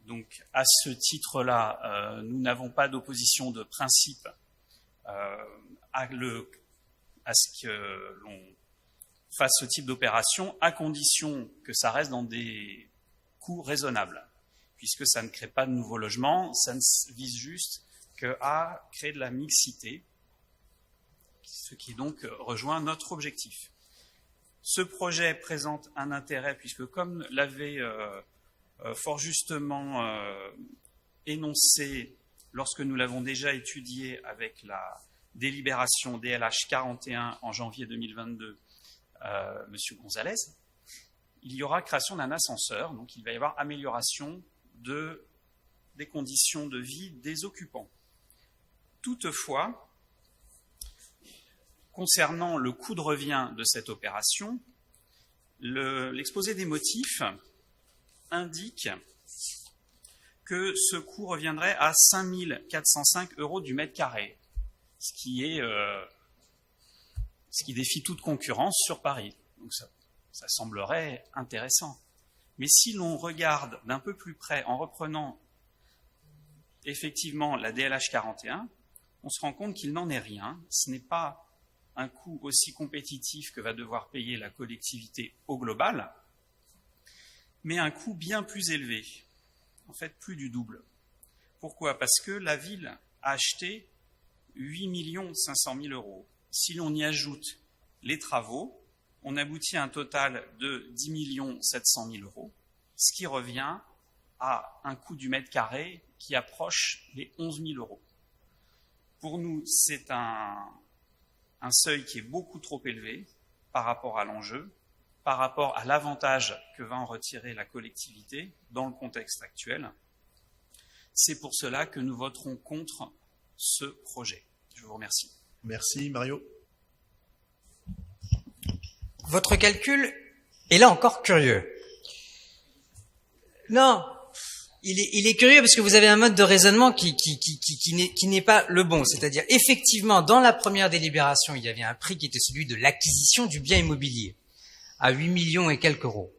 Donc à ce titre-là, nous n'avons pas d'opposition de principe à ce que l'on fasse ce type d'opération, à condition que ça reste dans des coûts raisonnables, puisque ça ne crée pas de nouveaux logements, ça ne vise juste qu'à créer de la mixité, ce qui donc rejoint notre objectif. Ce projet présente un intérêt, puisque comme l'avait fort justement énoncé lorsque nous l'avons déjà étudié avec la délibération DLH 41 en janvier 2022, Monsieur Gonzalez, il y aura création d'un ascenseur, donc il va y avoir amélioration des conditions de vie des occupants. Toutefois, concernant le coût de revient de cette opération, l'exposé des motifs indique que ce coût reviendrait à 5 405 € du mètre carré, ce qui défie toute concurrence sur Paris. Donc ça semblerait intéressant. Mais si l'on regarde d'un peu plus près en reprenant effectivement la DLH 41, on se rend compte qu'il n'en est rien. Ce n'est pas un coût aussi compétitif que va devoir payer la collectivité au global, mais un coût bien plus élevé, en fait plus du double. Pourquoi ? Parce que la ville a acheté 8 500 000 €. Si l'on y ajoute les travaux, on aboutit à un total de 10 700 000 €, ce qui revient à un coût du mètre carré qui approche les 11 000 €. Pour nous, c'est un seuil qui est beaucoup trop élevé par rapport à l'enjeu, par rapport à l'avantage que va en retirer la collectivité dans le contexte actuel. C'est pour cela que nous voterons contre ce projet. Je vous remercie. Merci, Mario. Votre calcul est là encore curieux. Non, il est curieux parce que vous avez un mode de raisonnement qui n'est pas le bon. C'est-à-dire, effectivement, dans la première délibération, il y avait un prix qui était celui de l'acquisition du bien immobilier, à 8 millions et quelques euros.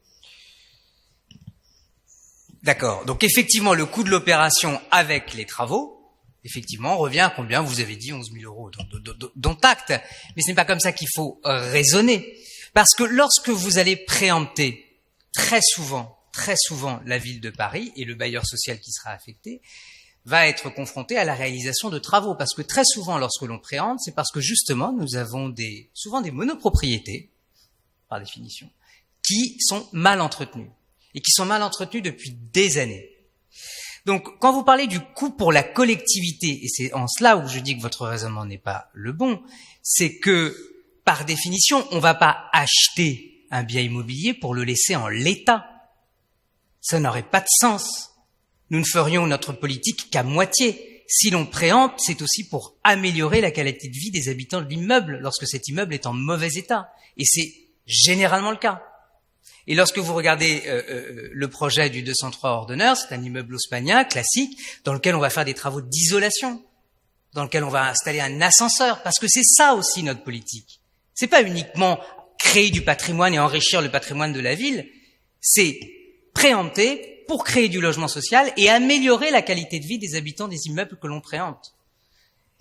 D'accord. Donc, effectivement, le coût de l'opération avec les travaux, effectivement, revient à combien? Vous avez dit 11 000 €, dont acte. Mais ce n'est pas comme ça qu'il faut raisonner. Parce que lorsque vous allez préempter très souvent la ville de Paris et le bailleur social qui sera affecté va être confronté à la réalisation de travaux. Parce que très souvent, lorsque l'on préempte, c'est parce que justement, nous avons souvent des monopropriétés, par définition, qui sont mal entretenues. Et qui sont mal entretenues depuis des années. Donc, quand vous parlez du coût pour la collectivité, et c'est en cela où je dis que votre raisonnement n'est pas le bon, c'est que, par définition, on ne va pas acheter un bien immobilier pour le laisser en l'état. Ça n'aurait pas de sens. Nous ne ferions notre politique qu'à moitié. Si l'on préempte, c'est aussi pour améliorer la qualité de vie des habitants de l'immeuble lorsque cet immeuble est en mauvais état. Et c'est généralement le cas. Et lorsque vous regardez le projet du 203 Ordener, c'est un immeuble haussmannien classique dans lequel on va faire des travaux d'isolation, dans lequel on va installer un ascenseur, parce que c'est ça aussi notre politique. C'est pas uniquement créer du patrimoine et enrichir le patrimoine de la ville, c'est préempter pour créer du logement social et améliorer la qualité de vie des habitants des immeubles que l'on préempte.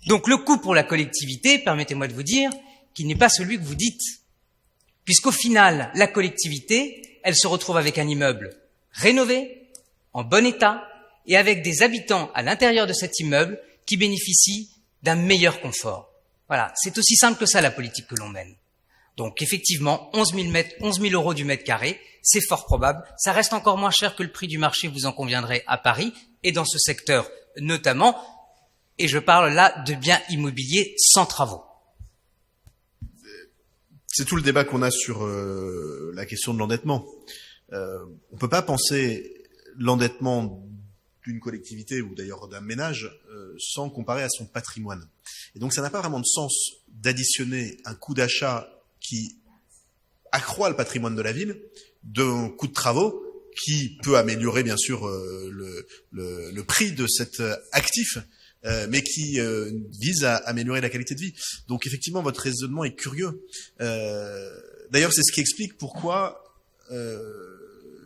Donc le coût pour la collectivité, permettez-moi de vous dire, qu'il n'est pas celui que vous dites. Puisqu'au final, la collectivité, elle se retrouve avec un immeuble rénové, en bon état, et avec des habitants à l'intérieur de cet immeuble qui bénéficient d'un meilleur confort. Voilà, c'est aussi simple que ça la politique que l'on mène. Donc effectivement, 11 000 € du mètre carré, c'est fort probable. Ça reste encore moins cher que le prix du marché, vous en conviendrez, à Paris, et dans ce secteur notamment, et je parle là de biens immobiliers sans travaux. C'est tout le débat qu'on a sur la question de l'endettement. On peut pas penser l'endettement d'une collectivité ou d'ailleurs d'un ménage sans comparer à son patrimoine. Et donc ça n'a pas vraiment de sens d'additionner un coût d'achat qui accroît le patrimoine de la ville d'un coût de travaux qui peut améliorer bien sûr le prix de cet actif, mais qui vise à améliorer la qualité de vie. Donc effectivement, votre raisonnement est curieux. D'ailleurs, c'est ce qui explique pourquoi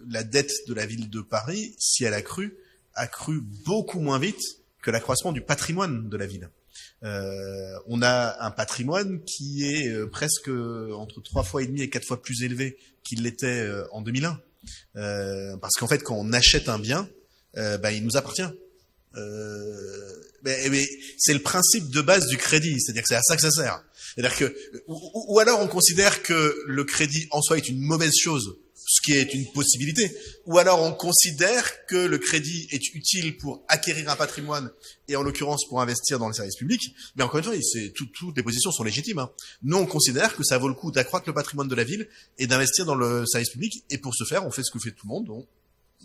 la dette de la ville de Paris, si elle a cru beaucoup moins vite que l'accroissement du patrimoine de la ville. On a un patrimoine qui est presque entre 3 fois et demi et 4 fois plus élevé qu'il l'était en 2001. Parce qu'en fait, quand on achète un bien, il nous appartient. Mais c'est le principe de base du crédit, c'est-à-dire que c'est à ça que ça sert. C'est-à-dire que, ou alors on considère que le crédit en soi est une mauvaise chose, ce qui est une possibilité, ou alors on considère que le crédit est utile pour acquérir un patrimoine, et en l'occurrence pour investir dans le service public. Mais encore une fois, toutes les positions sont légitimes. Hein. Nous, on considère que ça vaut le coup d'accroître le patrimoine de la ville et d'investir dans le service public, et pour ce faire, on fait ce que fait tout le monde, on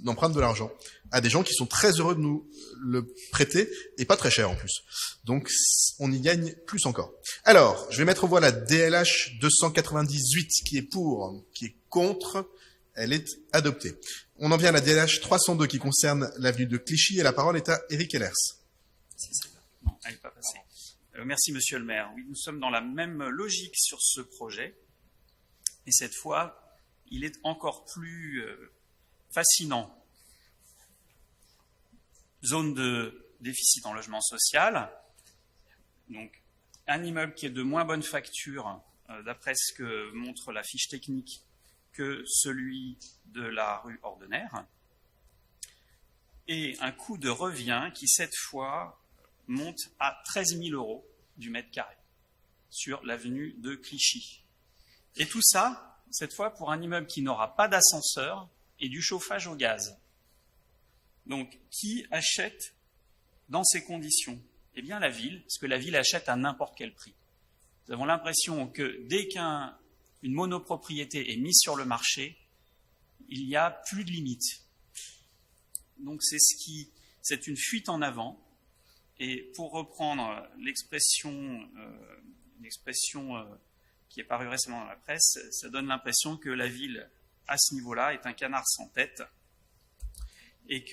emprunte de l'argent à des gens qui sont très heureux de nous le prêter, et pas très cher en plus. Donc, on y gagne plus encore. Alors, je vais mettre aux voix la DLH 298, qui est pour, qui est contre. Elle est adoptée. On en vient à la DLH 302 qui concerne l'avenue de Clichy et la parole est à Éric Ehlers. C'est celle-là. Non, elle n'est pas passée. Merci, monsieur le maire. Oui, nous sommes dans la même logique sur ce projet. Et cette fois, il est encore plus fascinant. Zone de déficit en logement social. Donc, un immeuble qui est de moins bonne facture, d'après ce que montre la fiche technique, que celui de la rue Ordener, et un coût de revient qui, cette fois, monte à 13 000 € du mètre carré sur l'avenue de Clichy. Et tout ça, cette fois, pour un immeuble qui n'aura pas d'ascenseur et du chauffage au gaz. Donc, qui achète dans ces conditions? Eh bien, la ville, parce que la ville achète à n'importe quel prix. Nous avons l'impression que dès qu'une monopropriété est mise sur le marché, il n'y a plus de limite. Donc c'est une fuite en avant. Et pour reprendre l'expression qui est parue récemment dans la presse, ça donne l'impression que la ville, à ce niveau-là, est un canard sans tête et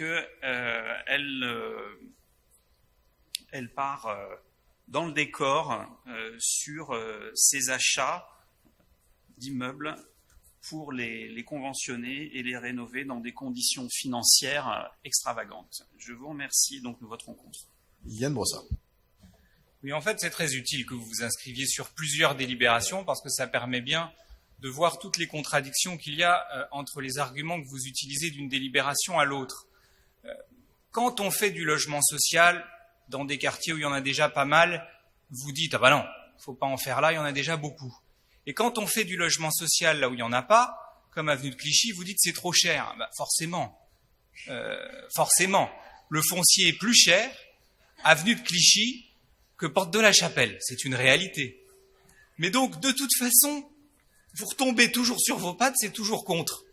elle part dans le décor sur ses achats d'immeubles pour les conventionner et les rénover dans des conditions financières extravagantes. Je vous remercie, donc nous voterons contre. Yann Brossard. Oui, en fait, c'est très utile que vous vous inscriviez sur plusieurs délibérations parce que ça permet bien de voir toutes les contradictions qu'il y a entre les arguments que vous utilisez d'une délibération à l'autre. Quand on fait du logement social dans des quartiers où il y en a déjà pas mal, vous dites « Ah ben non, il ne faut pas en faire là, il y en a déjà beaucoup ». Et quand on fait du logement social là où il n'y en a pas, comme avenue de Clichy, vous dites c'est trop cher. Ben forcément, le foncier est plus cher avenue de Clichy que Porte de la Chapelle. C'est une réalité. Mais donc, de toute façon, vous retombez toujours sur vos pattes, c'est toujours contre.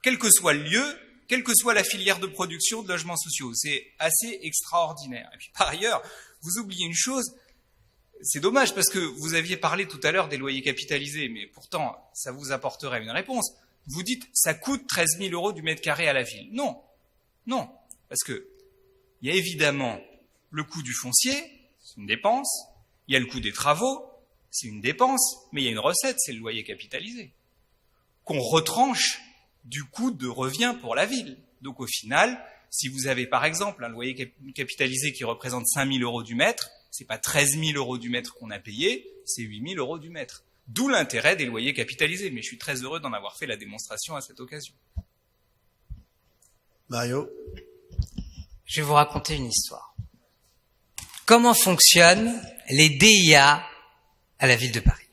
Quel que soit le lieu, quelle que soit la filière de production de logements sociaux. C'est assez extraordinaire. Et puis par ailleurs, vous oubliez une chose. C'est dommage parce que vous aviez parlé tout à l'heure des loyers capitalisés, mais pourtant, ça vous apporterait une réponse. Vous dites, ça coûte 13 000 € du mètre carré à la ville. Non, parce que il y a évidemment le coût du foncier, c'est une dépense, il y a le coût des travaux, c'est une dépense, mais il y a une recette, c'est le loyer capitalisé, qu'on retranche du coût de revient pour la ville. Donc au final, si vous avez par exemple un loyer capitalisé qui représente 5 000 € du mètre, c'est pas 13 000 € du mètre qu'on a payé, c'est 8 000 € du mètre. D'où l'intérêt des loyers capitalisés. Mais je suis très heureux d'en avoir fait la démonstration à cette occasion. Mario. Je vais vous raconter une histoire. Comment fonctionnent les DIA à la ville de Paris?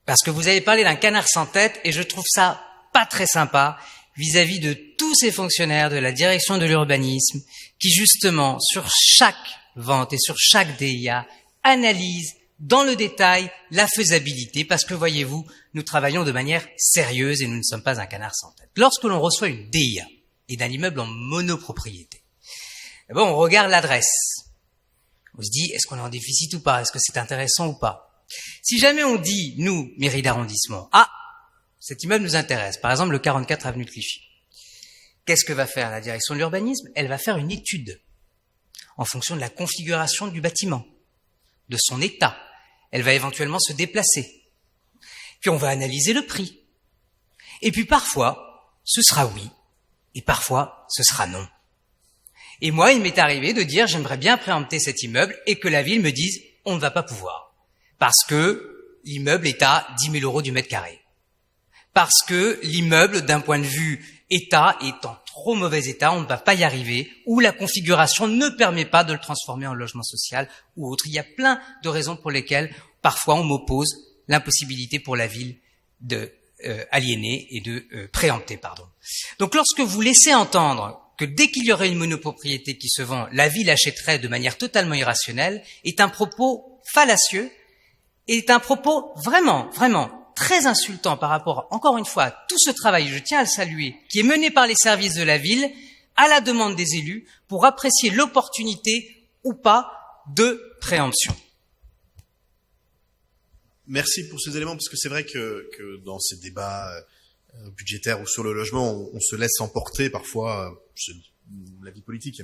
Parce que vous avez parlé d'un canard sans tête et je trouve ça pas très sympa vis-à-vis de tous ces fonctionnaires de la direction de l'urbanisme qui justement sur chaque vente et sur chaque DIA analysent dans le détail la faisabilité parce que voyez-vous, nous travaillons de manière sérieuse et nous ne sommes pas un canard sans tête. Lorsque l'on reçoit une DIA et d'un immeuble en monopropriété, Et bon, on regarde l'adresse. On se dit, est-ce qu'on est en déficit ou pas? Est-ce que c'est intéressant ou pas? Si jamais on dit, nous, mairie d'arrondissement, cet immeuble nous intéresse, par exemple le 44 avenue de Clichy, qu'est-ce que va faire la direction de l'urbanisme? Elle va faire une étude en fonction de la configuration du bâtiment, de son état. Elle va éventuellement se déplacer. Puis on va analyser le prix. Et puis parfois, ce sera oui, et parfois, ce sera non. Et moi, il m'est arrivé de dire, j'aimerais bien préempter cet immeuble, et que la ville me dise, on ne va pas pouvoir. Parce que l'immeuble est à 10 000 € du mètre carré. Parce que l'immeuble, d'un point de vue état, est en trop mauvais état, on ne va pas y arriver, ou la configuration ne permet pas de le transformer en logement social, ou autre. Il y a plein de raisons pour lesquelles, parfois, on m'oppose l'impossibilité pour la ville de aliéner et de préempter, pardon. Donc, lorsque vous laissez entendre que dès qu'il y aurait une monopropriété qui se vend, la ville achèterait de manière totalement irrationnelle, est un propos fallacieux, est un propos vraiment, vraiment très insultant par rapport, encore une fois, à tout ce travail, je tiens à le saluer, qui est mené par les services de la ville, à la demande des élus, pour apprécier l'opportunité ou pas de préemption. Merci pour ces éléments, parce que c'est vrai que dans ces débats budgétaires ou sur le logement, on se laisse emporter parfois, c'est la vie politique.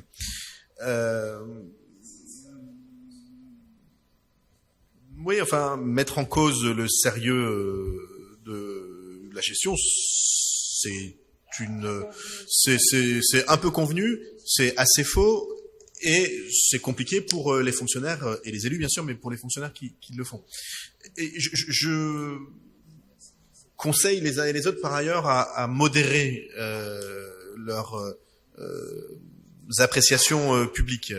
Oui, enfin, mettre en cause le sérieux de la gestion, c'est un peu convenu, c'est assez faux, et c'est compliqué pour les fonctionnaires et les élus bien sûr, mais pour les fonctionnaires qui le font. Et je conseille les uns et les autres par ailleurs à modérer leurs appréciations publiques.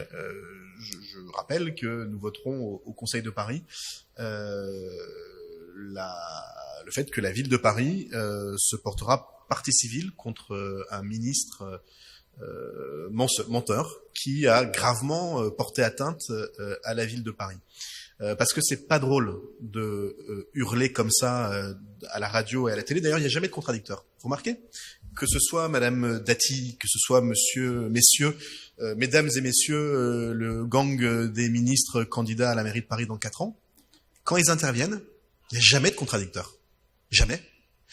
Je rappelle que nous voterons au Conseil de Paris le fait que la ville de Paris se portera partie civile contre un ministre menteur qui a gravement porté atteinte à la ville de Paris. Parce que c'est pas drôle de hurler comme ça à la radio et à la télé. D'ailleurs, il n'y a jamais de contradicteur. Vous remarquez? Que ce soit Madame Dati, que ce soit mesdames et messieurs, le gang des ministres candidats à la mairie de Paris dans 4 ans, quand ils interviennent, il n'y a jamais de contradicteur. Jamais.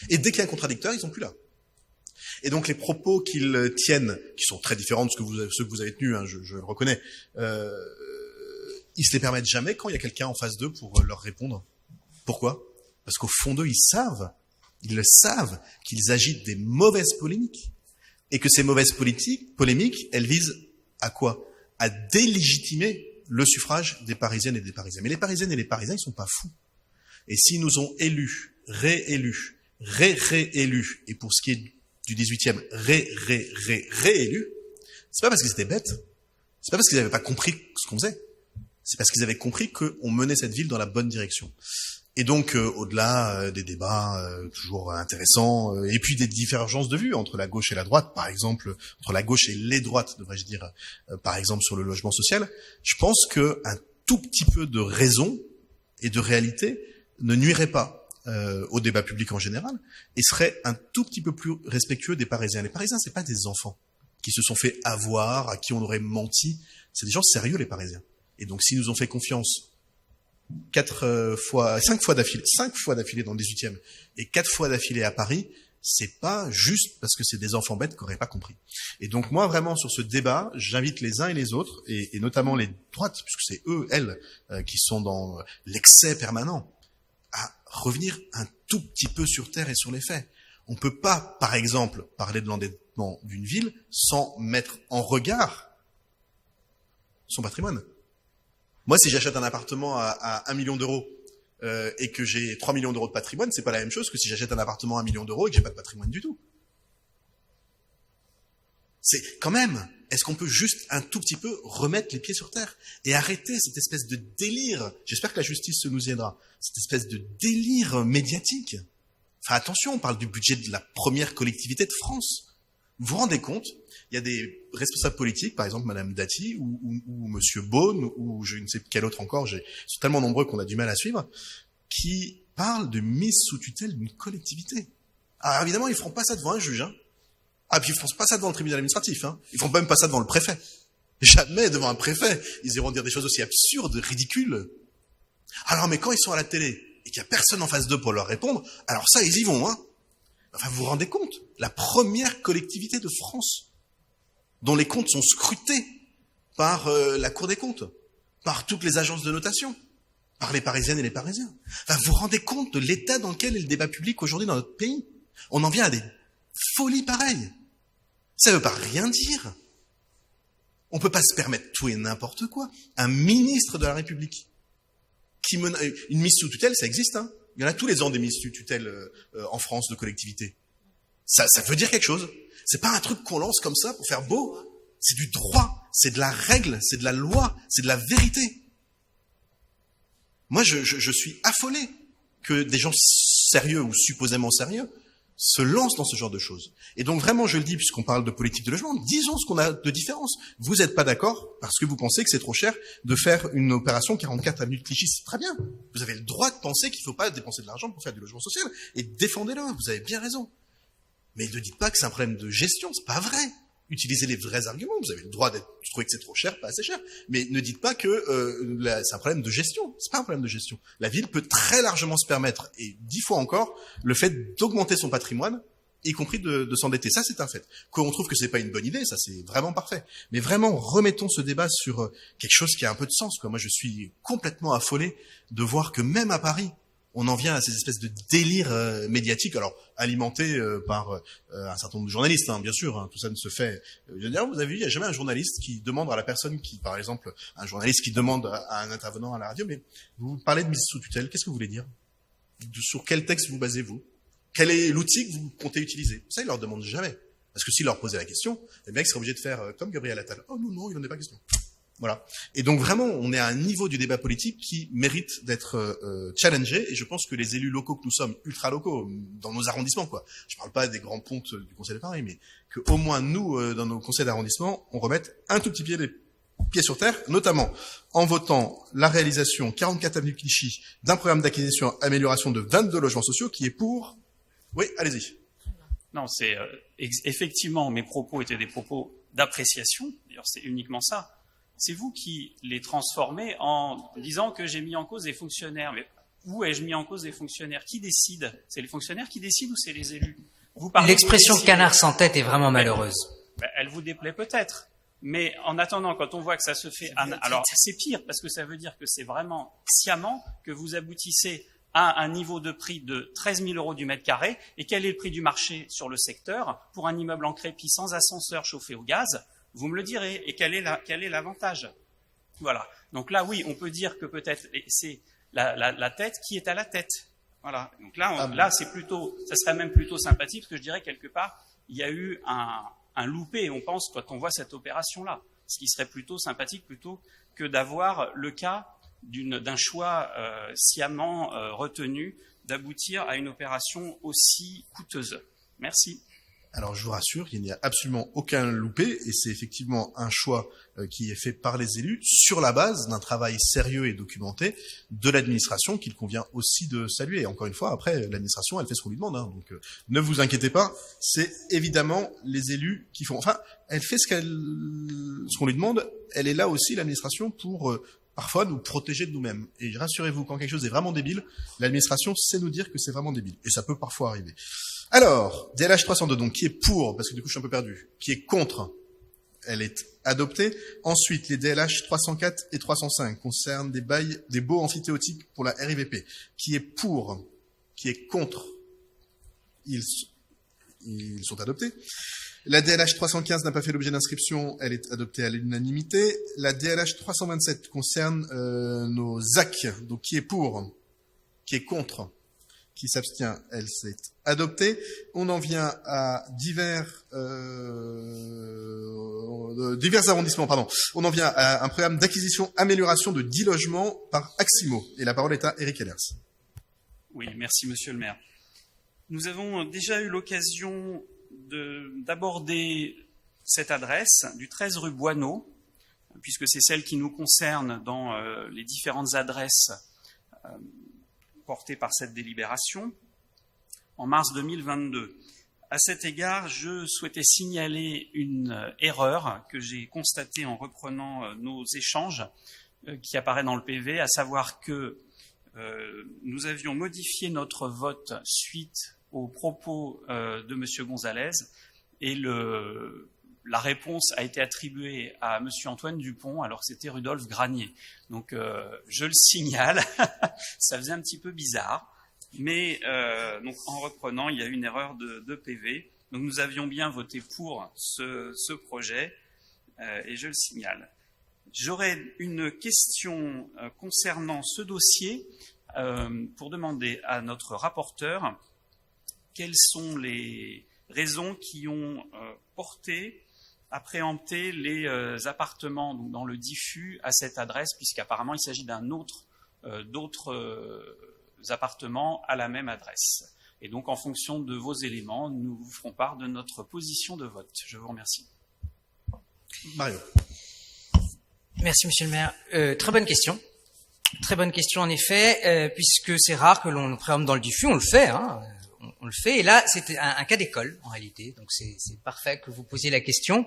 Et dès qu'il y a un contradicteur, ils sont plus là. Et donc les propos qu'ils tiennent, qui sont très différents de ceux que vous avez tenus, hein, je le reconnais, ils se les permettent jamais quand il y a quelqu'un en face d'eux pour leur répondre. Pourquoi? Parce qu'au fond d'eux, ils le savent qu'ils agitent des mauvaises polémiques. Et que ces mauvaises polémiques, elles visent à quoi? À délégitimer le suffrage des Parisiennes et des Parisiens. Mais les Parisiennes et les Parisiens, ils sont pas fous. Et s'ils nous ont élus, réélus, réélus, et pour ce qui est du 18e, réélus, c'est pas parce qu'ils étaient bêtes, c'est pas parce qu'ils n'avaient pas compris ce qu'on faisait, c'est parce qu'ils avaient compris qu'on menait cette ville dans la bonne direction. Et donc, au-delà des débats toujours intéressants, et puis des divergences de vues entre la gauche et la droite, par exemple, entre la gauche et les droites, devrais-je dire, par exemple sur le logement social, je pense qu'un tout petit peu de raison et de réalité ne nuirait pas au débat public en général, et serait un tout petit peu plus respectueux des Parisiens. Les Parisiens, c'est pas des enfants qui se sont fait avoir, à qui on aurait menti, c'est des gens sérieux, les Parisiens. Et donc, s'ils nous ont fait confiance 5 fois d'affilée dans le 18e et 4 fois d'affilée à Paris, c'est pas juste parce que c'est des enfants bêtes qui n'auraient pas compris. Et donc moi vraiment sur ce débat, j'invite les uns et les autres, et notamment les droites, puisque c'est elles, qui sont dans l'excès permanent, à revenir un tout petit peu sur terre et sur les faits. On peut pas, par exemple, parler de l'endettement d'une ville sans mettre en regard son patrimoine. Moi, si j'achète un appartement à 1 million d'euros et que j'ai 3 millions d'euros de patrimoine, c'est pas la même chose que si j'achète un appartement à 1 million d'euros et que j'ai pas de patrimoine du tout. C'est quand même, est-ce qu'on peut juste un tout petit peu remettre les pieds sur terre et arrêter cette espèce de délire, j'espère que la justice nous y aidera, cette espèce de délire médiatique. Enfin attention, on parle du budget de la première collectivité de France. Vous vous rendez compte? Il y a des responsables politiques, par exemple Madame Dati ou Monsieur Beaune ou je ne sais quel autre encore, ils sont tellement nombreux qu'on a du mal à suivre, qui parlent de mise sous tutelle d'une collectivité. Alors évidemment, ils feront pas ça devant un juge, hein. Ah, puis ils feront pas ça devant le tribunal administratif, hein. Ils feront même pas ça devant le préfet. Jamais devant un préfet, ils iront dire des choses aussi absurdes, ridicules. Alors, mais quand ils sont à la télé et qu'il n'y a personne en face d'eux pour leur répondre, alors ça, ils y vont, hein. Enfin, vous vous rendez compte? La première collectivité de France, dont les comptes sont scrutés par la Cour des comptes, par toutes les agences de notation, par les Parisiennes et les Parisiens. Enfin, vous vous rendez compte de l'état dans lequel est le débat public aujourd'hui dans notre pays? On en vient à des folies pareilles. Ça ne veut pas rien dire. On ne peut pas se permettre tout et n'importe quoi. Un ministre de la République qui mène une mise sous tutelle, ça existe, hein. Il y en a tous les ans des mises sous tutelle en France de collectivités. Ça veut dire quelque chose. C'est pas un truc qu'on lance comme ça pour faire beau. C'est du droit, c'est de la règle, c'est de la loi, c'est de la vérité. Moi, je suis affolé que des gens sérieux ou supposément sérieux se lancent dans ce genre de choses. Et donc vraiment, je le dis, puisqu'on parle de politique de logement, disons ce qu'on a de différence. Vous n'êtes pas d'accord parce que vous pensez que c'est trop cher de faire une opération 44 avenue de Clichy. C'est très bien. Vous avez le droit de penser qu'il ne faut pas dépenser de l'argent pour faire du logement social. Et défendez-le, vous avez bien raison. Mais ne dites pas que c'est un problème de gestion, c'est pas vrai. Utilisez les vrais arguments, vous avez le droit de trouver que c'est trop cher, pas assez cher. Mais ne dites pas que c'est un problème de gestion, c'est pas un problème de gestion. La ville peut très largement se permettre, et 10 fois encore, le fait d'augmenter son patrimoine, y compris de s'endetter. Ça, c'est un fait. Qu'on trouve que c'est pas une bonne idée, ça c'est vraiment parfait. Mais vraiment, remettons ce débat sur quelque chose qui a un peu de sens, quoi. Moi, je suis complètement affolé de voir que même à Paris, on en vient à ces espèces de délires médiatiques, alors alimentés par un certain nombre de journalistes, hein, bien sûr, hein, tout ça ne se fait. Je veux dire, vous avez vu, il n'y a jamais un journaliste qui demande à la personne qui, par exemple, un journaliste qui demande à un intervenant à la radio, mais vous parlez de mise sous tutelle, qu'est-ce que vous voulez dire? Sur quel texte vous basez-vous? Quel est l'outil que vous comptez utiliser? Ça, ils leur demandent jamais. Parce que s'ils leur posaient la question, les mecs seraient obligés de faire comme Gabriel Attal. Oh non, il n'en est pas question. Voilà. Et donc vraiment, on est à un niveau du débat politique qui mérite d'être challengé. Et je pense que les élus locaux que nous sommes, ultra locaux, dans nos arrondissements, quoi. Je parle pas des grands pontes du Conseil de Paris, mais que au moins nous, dans nos conseils d'arrondissement, on remette un tout petit pied sur terre, notamment en votant la réalisation 44 avenue Clichy d'un programme d'acquisition amélioration de 22 logements sociaux qui est pour. Oui, allez-y. Non, c'est effectivement mes propos étaient des propos d'appréciation. D'ailleurs, c'est uniquement ça. C'est vous qui les transformez en disant que j'ai mis en cause les fonctionnaires. Mais où ai-je mis en cause les fonctionnaires? Qui décide? C'est les fonctionnaires qui décident ou c'est les élus? L'expression canard sans tête est vraiment malheureuse. Elle vous déplaît peut-être. Mais en attendant, quand on voit que ça se fait... Alors, c'est pire, parce que ça veut dire que c'est vraiment sciemment que vous aboutissez à un niveau de prix de 13 000 € du mètre carré. Et quel est le prix du marché sur le secteur pour un immeuble en crépi sans ascenseur chauffé au gaz? Vous me le direz. Et quel est l'avantage? Voilà. Donc là, oui, on peut dire que peut-être c'est la tête qui est à la tête. Voilà. Donc là, c'est plutôt, ça serait même plutôt sympathique parce que je dirais quelque part, il y a eu un loupé. On pense quand on voit cette opération-là, ce qui serait plutôt sympathique plutôt que d'avoir le cas d'un choix sciemment retenu d'aboutir à une opération aussi coûteuse. Merci. Alors je vous rassure, il n'y a absolument aucun loupé et c'est effectivement un choix qui est fait par les élus sur la base d'un travail sérieux et documenté de l'administration qu'il convient aussi de saluer. Et encore une fois, après, l'administration, elle fait ce qu'on lui demande. Hein, donc ne vous inquiétez pas, c'est évidemment les élus qui font... Enfin, elle fait ce qu'on lui demande, elle est là aussi, l'administration, pour... parfois nous protéger de nous-mêmes. Et rassurez-vous, quand quelque chose est vraiment débile, l'administration sait nous dire que c'est vraiment débile. Et ça peut parfois arriver. Alors, DLH 302, donc, qui est pour, parce que du coup je suis un peu perdu, qui est contre, elle est adoptée. Ensuite, les DLH 304 et 305 concernent des baux amphithéotiques pour la RIVP. Qui est pour, qui est contre, ils sont adoptés. La DLH 315 n'a pas fait l'objet d'inscription, elle est adoptée à l'unanimité. La DLH 327 concerne nos ZAC, donc qui est pour, qui est contre, qui s'abstient, elle s'est adoptée. On en vient à divers arrondissements, pardon. On en vient à un programme d'acquisition, amélioration de 10 logements par Aximo. Et la parole est à Eric Ehlers. Oui, merci Monsieur le maire. Nous avons déjà eu l'occasion d'aborder cette adresse du 13 rue Boineau, puisque c'est celle qui nous concerne dans les différentes adresses portées par cette délibération, en mars 2022. À cet égard, je souhaitais signaler une erreur que j'ai constatée en reprenant nos échanges qui apparaît dans le PV, à savoir que nous avions modifié notre vote suite aux propos de M. Gonzalez et la réponse a été attribuée à M. Antoine Dupont alors que c'était Rudolf Granier. Donc je le signale, ça faisait un petit peu bizarre. Mais donc en reprenant, il y a eu une erreur de PV. Donc nous avions bien voté pour ce projet et je le signale. J'aurais une question concernant ce dossier pour demander à notre rapporteur quelles sont les raisons qui ont porté à préempter les appartements donc, dans le diffus à cette adresse, puisqu'apparemment il s'agit d'autres appartements à la même adresse. Et donc, en fonction de vos éléments, nous vous ferons part de notre position de vote. Je vous remercie. Mario. Merci, monsieur le maire. Très bonne question. Très bonne question, en effet, puisque c'est rare que l'on préempte dans le diffus. On le fait, hein. On le fait. Et là, c'était un cas d'école, en réalité. Donc, c'est parfait que vous posiez la question.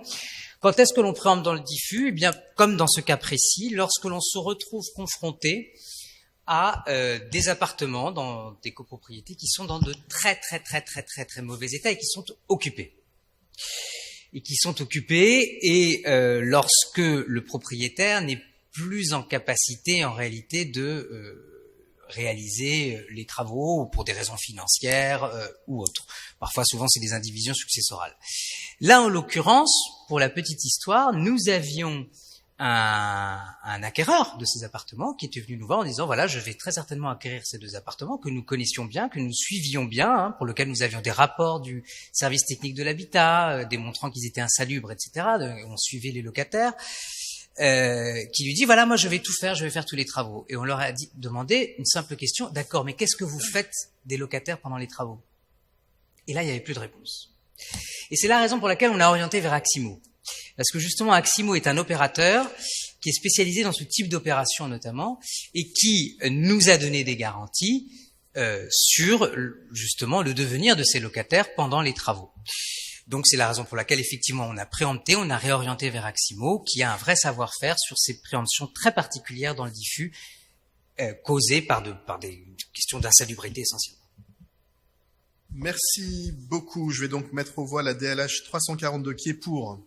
Quand est-ce que l'on préempte dans le diffus? Eh bien, comme dans ce cas précis, lorsque l'on se retrouve confronté à des appartements dans des copropriétés qui sont dans de très mauvais état et qui sont occupés. Et lorsque le propriétaire n'est plus en capacité en réalité de réaliser les travaux pour des raisons financières ou autres. Parfois, souvent, c'est des indivisions successorales. Là, en l'occurrence, pour la petite histoire, nous avions un acquéreur de ces appartements qui était venu nous voir en disant voilà, je vais très certainement acquérir ces 2 appartements que nous connaissions bien, que nous suivions bien, hein, pour lequel nous avions des rapports du service technique de l'habitat démontrant qu'ils étaient insalubres, etc. On suivait les locataires, qui lui dit voilà, moi je vais tout faire, je vais faire tous les travaux. Et on leur a demandé une simple question, d'accord, mais qu'est-ce que vous faites des locataires pendant les travaux? Et là, il n'y avait plus de réponse. Et c'est la raison pour laquelle on a orienté vers Aximo. Parce que justement, Aximo est un opérateur qui est spécialisé dans ce type d'opération notamment et qui nous a donné des garanties sur justement le devenir de ces locataires pendant les travaux. Donc c'est la raison pour laquelle effectivement on a préempté, on a réorienté vers Aximo qui a un vrai savoir-faire sur ces préemptions très particulières dans le diffus causées par des questions d'insalubrité essentiellement. Merci beaucoup. Je vais donc mettre aux voix la DLH 342 qui est pour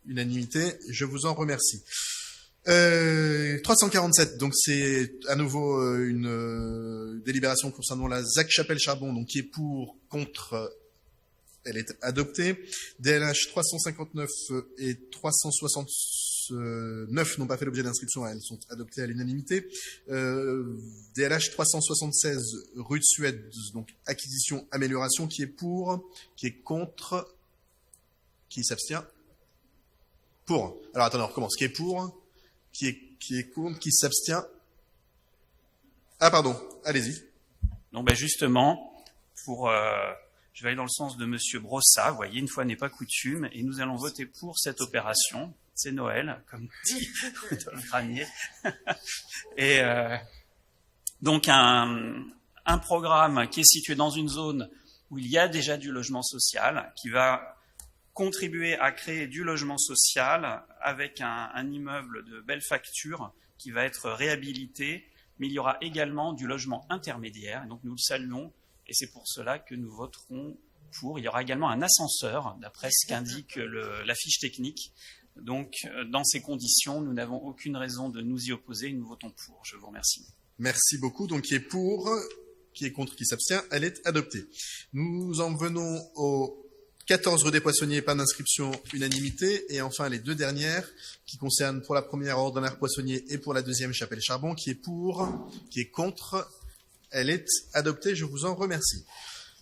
unanimité. Je vous en remercie. 347, donc c'est à nouveau une délibération concernant la ZAC Chapelle-Charbon, donc qui est pour, contre, elle est adoptée. DLH 359 et 369 n'ont pas fait l'objet d'inscription, elles sont adoptées à l'unanimité. DLH 376, rue de Suède, donc acquisition, amélioration, qui est pour, qui est contre, qui s'abstient. Pour. Alors attendez, on recommence. Qui est pour? Qui est contre? Qui s'abstient? Ah pardon, allez-y. Donc justement, je vais aller dans le sens de Monsieur Brossat. Vous voyez, une fois n'est pas coutume, et nous allons voter pour cette opération. C'est Noël, comme dit Rudolf Granier. Et donc un programme qui est situé dans une zone où il y a déjà du logement social, qui va contribuer à créer du logement social avec un immeuble de belle facture qui va être réhabilité, mais il y aura également du logement intermédiaire, donc nous le saluons, et c'est pour cela que nous voterons pour. Il y aura également un ascenseur, d'après ce qu'indique la fiche technique. Donc, dans ces conditions, nous n'avons aucune raison de nous y opposer, et nous votons pour. Je vous remercie. Merci beaucoup. Donc, qui est pour, qui est contre, qui s'abstient, elle est adoptée. Nous en venons au 14 rue des Poissonniers, pas d'inscription, unanimité. Et enfin, les 2 dernières, qui concernent pour la première ordinaire Poissonnier et pour la deuxième Chapelle-Charbon, qui est pour, qui est contre, elle est adoptée. Je vous en remercie.